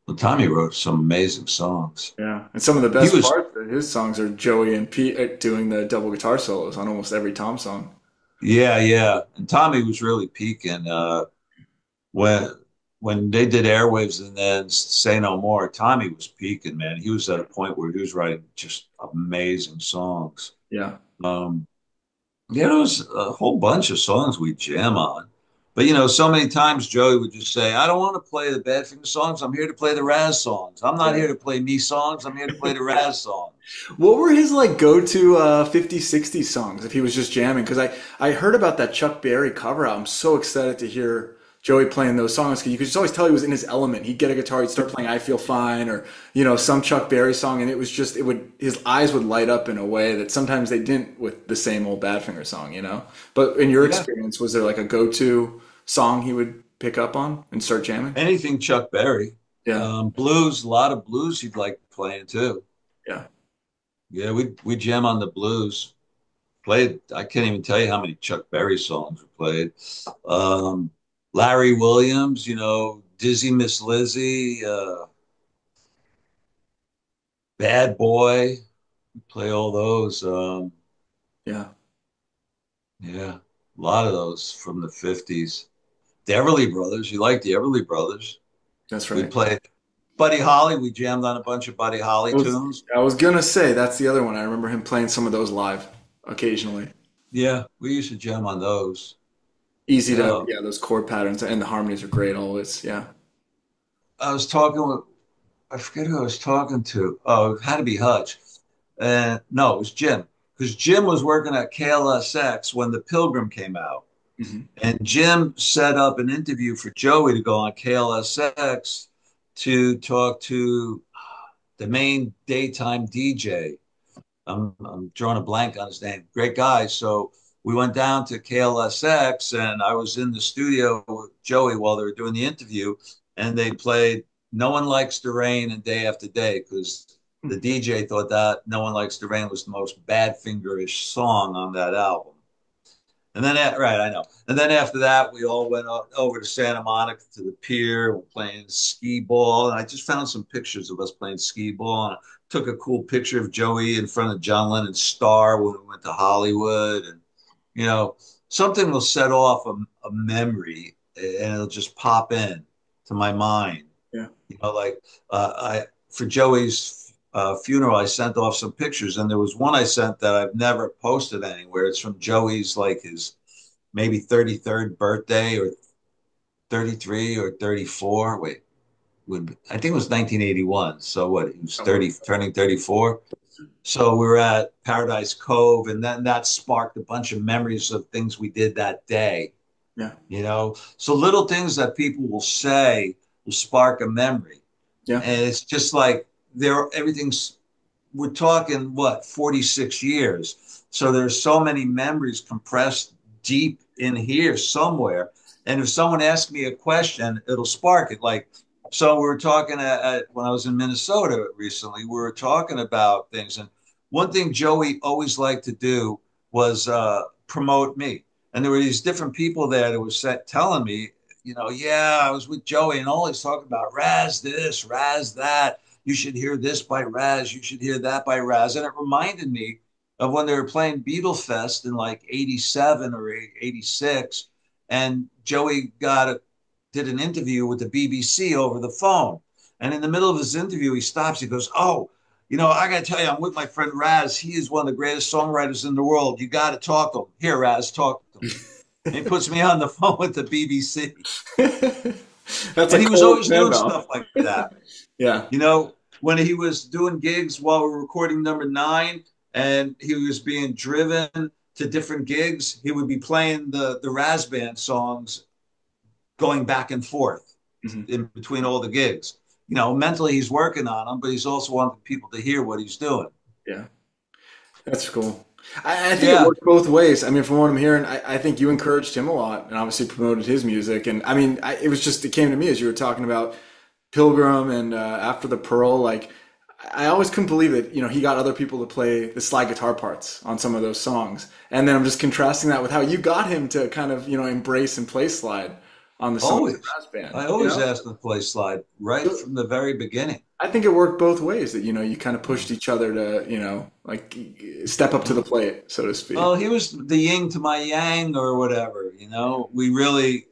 Well, Tommy wrote some amazing songs. Yeah. And some of the He best was, parts of his songs are Joey and Pete doing the double guitar solos on almost every Tom song. yeah, yeah. And Tommy was really peaking. when when they did Airwaves and then Say No More, Tommy was peaking, man. He was at a point where he was writing just amazing songs. Yeah. Um, yeah, there was a whole bunch of songs we jam on. But so many times Joey would just say, I don't want to play the Badfinger songs. I'm here to play the Raz songs. I'm not Yeah. here to play me songs. I'm here to play the Raz songs. What were his like go-to 50s, 60s songs if he was just jamming? Because I heard about that Chuck Berry cover out. I'm so excited to hear Joey playing those songs because you could just always tell he was in his element. He'd get a guitar, he'd start playing "I Feel Fine" or some Chuck Berry song, and it was just it would his eyes would light up in a way that sometimes they didn't with the same old Badfinger song. But in your Yeah. experience, was there like a go-to song he would pick up on and start jamming? Anything Chuck Berry. Yeah, Blues, a lot of blues he'd like playing too. yeah, Yeah, we jam on the blues. Played, I can't even tell you how many Chuck Berry songs we played. Um, Larry Williams, Dizzy Miss Lizzie, Bad Boy, we play all those. yeah. Yeah, a lot of those from the 50s. The Everly Brothers, you like the Everly Brothers. That's We right. played Buddy Holly, we jammed on a bunch of Buddy Holly I was tunes. I was gonna say that's the other one. I remember him playing some of those live occasionally. Yeah, we used to jam on those. Easy to Uh, yeah, those chord patterns and the harmonies are great always. Yeah. I was talking with, I forget who I was talking to. Oh, it had to be Hutch. No, it was Jim. Because Jim was working at KLSX when The Pilgrim came out. Mhm. And Jim set up an interview for Joey to go on KLSX to talk to the main daytime DJ. I'm drawing a blank on his name. Great guy. So we went down to KLSX and I was in the studio with Joey while they were doing the interview. And they played No One Likes the Rain and Day After Day because the DJ thought that No One Likes the Rain was the most Badfinger-ish song on that album. And then, right, I know. And then after that, we all went over to Santa Monica to the pier. We're playing skee ball. And I just found some pictures of us playing skee ball. And I took a cool picture of Joey in front of John Lennon's Star when we went to Hollywood. And, you know, something will set off a memory and it'll just pop in to my mind. Yeah. You know, like for Joey's funeral, I sent off some pictures, and there was one I sent that I've never posted anywhere. It's from Joey's, like his maybe 33rd birthday or 33 or 34. Wait, I think it was 1981. So what? He was 30, turning 34. So we were at Paradise Cove, and then that sparked a bunch of memories of things we did that day. Yeah. You know, so little things that people will say will spark a memory. Yeah. And it's just like everything's, we're talking what, 46 years. So there's so many memories compressed deep in here somewhere. And if someone asks me a question, it'll spark it. Like, so we were talking when I was in Minnesota recently, we were talking about things. And one thing Joey always liked to do was promote me. And there were these different people there that was telling me, you know, yeah, I was with Joey and always talking about Raz this, Raz that. You should hear this by Raz. You should hear that by Raz. And it reminded me of when they were playing Beatle Fest in like 87 or 86. And Joey did an interview with the BBC over the phone. And in the middle of his interview, he stops. He goes, oh, you know, I got to tell you, I'm with my friend Raz. He is one of the greatest songwriters in the world. You got to talk to him. Here, Raz, talk to him. And he puts me on the phone with the BBC. And he was always doing stuff like that. Yeah. You know, when he was doing gigs while we were recording number 9 and he was being driven to different gigs, he would be playing the RAZ Band songs going back and forth in between all the gigs. You know, mentally he's working on them, but he's also wanting people to hear what he's doing. Yeah. That's cool. I think it worked both ways. I mean, from what I'm hearing, I think you encouraged him a lot and obviously promoted his music. And I mean, it came to me as you were talking about Pilgrim and After the Pearl. Like, I always couldn't believe that, you know, he got other people to play the slide guitar parts on some of those songs. And then I'm just contrasting that with how you got him to kind of, you know, embrace and play slide on the song of the RAZ Band. I always asked him to play slide right from the very beginning. I think it worked both ways, that, you know, you kind of pushed each other to, you know, like step up to the plate, so to speak. Well, he was the yin to my yang or whatever, you know. We really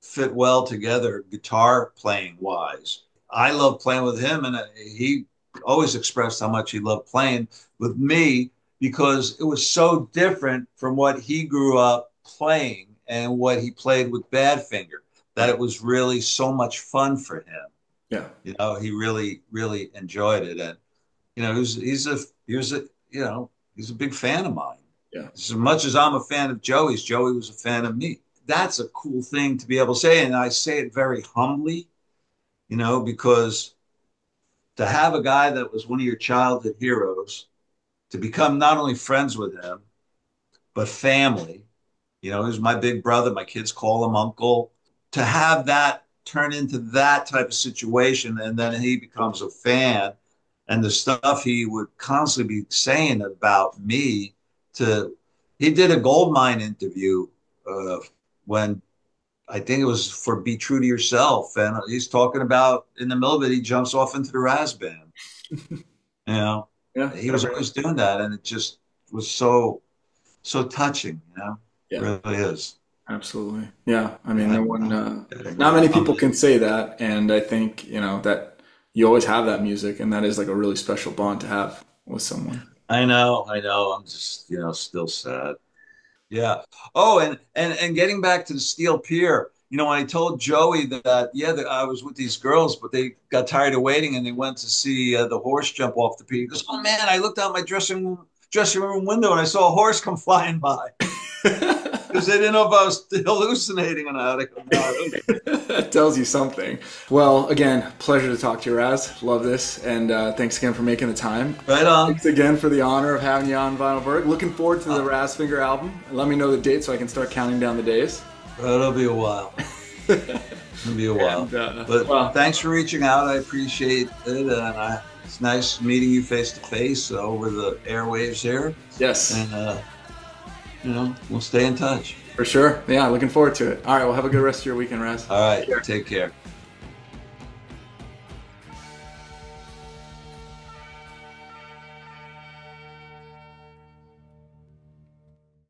fit well together guitar playing wise. I love playing with him, and he always expressed how much he loved playing with me because it was so different from what he grew up playing and what he played with Badfinger that it was really so much fun for him. Yeah. You know, he really, really enjoyed it. And, you know, he's a big fan of mine. Yeah. As much as I'm a fan of Joey's, Joey was a fan of me. That's a cool thing to be able to say. And I say it very humbly, you know, because to have a guy that was one of your childhood heroes, to become not only friends with him, but family, you know, he's my big brother. My kids call him uncle. To have that turn into that type of situation, and then he becomes a fan, and the stuff he would constantly be saying about me. He did a Goldmine interview when I think it was for Be True to Yourself, and he's talking about in the middle of it he jumps off into the RAZ Band. You know, he was always doing that, and it just was so touching. You know, it really is. Absolutely. Yeah. I mean, not many people can say that. And I think, you know, that you always have that music, and that is like a really special bond to have with someone. I know. I'm just, you know, still sad. Yeah. Oh, and getting back to the Steel Pier, you know, when I told Joey that I was with these girls, but they got tired of waiting and they went to see the horse jump off the pier. He goes, oh man, I looked out my dressing room window and I saw a horse come flying by. Because they didn't know if I was hallucinating or not. That tells you something. Well, again, pleasure to talk to you, Raz. Love this. And thanks again for making the time. Right on. Thanks again for the honor of having you on Vinylberg. Looking forward to the Razfinger album. Let me know the date so I can start counting down the days. It'll be a while. It'll be a while. And, But well, thanks for reaching out. I appreciate it. And it's nice meeting you face to face over the airwaves here. yes, And, we'll stay in touch. for sure. Yeah, looking forward to it. All right, well, have a good rest of your weekend, Raz. All right. Take care.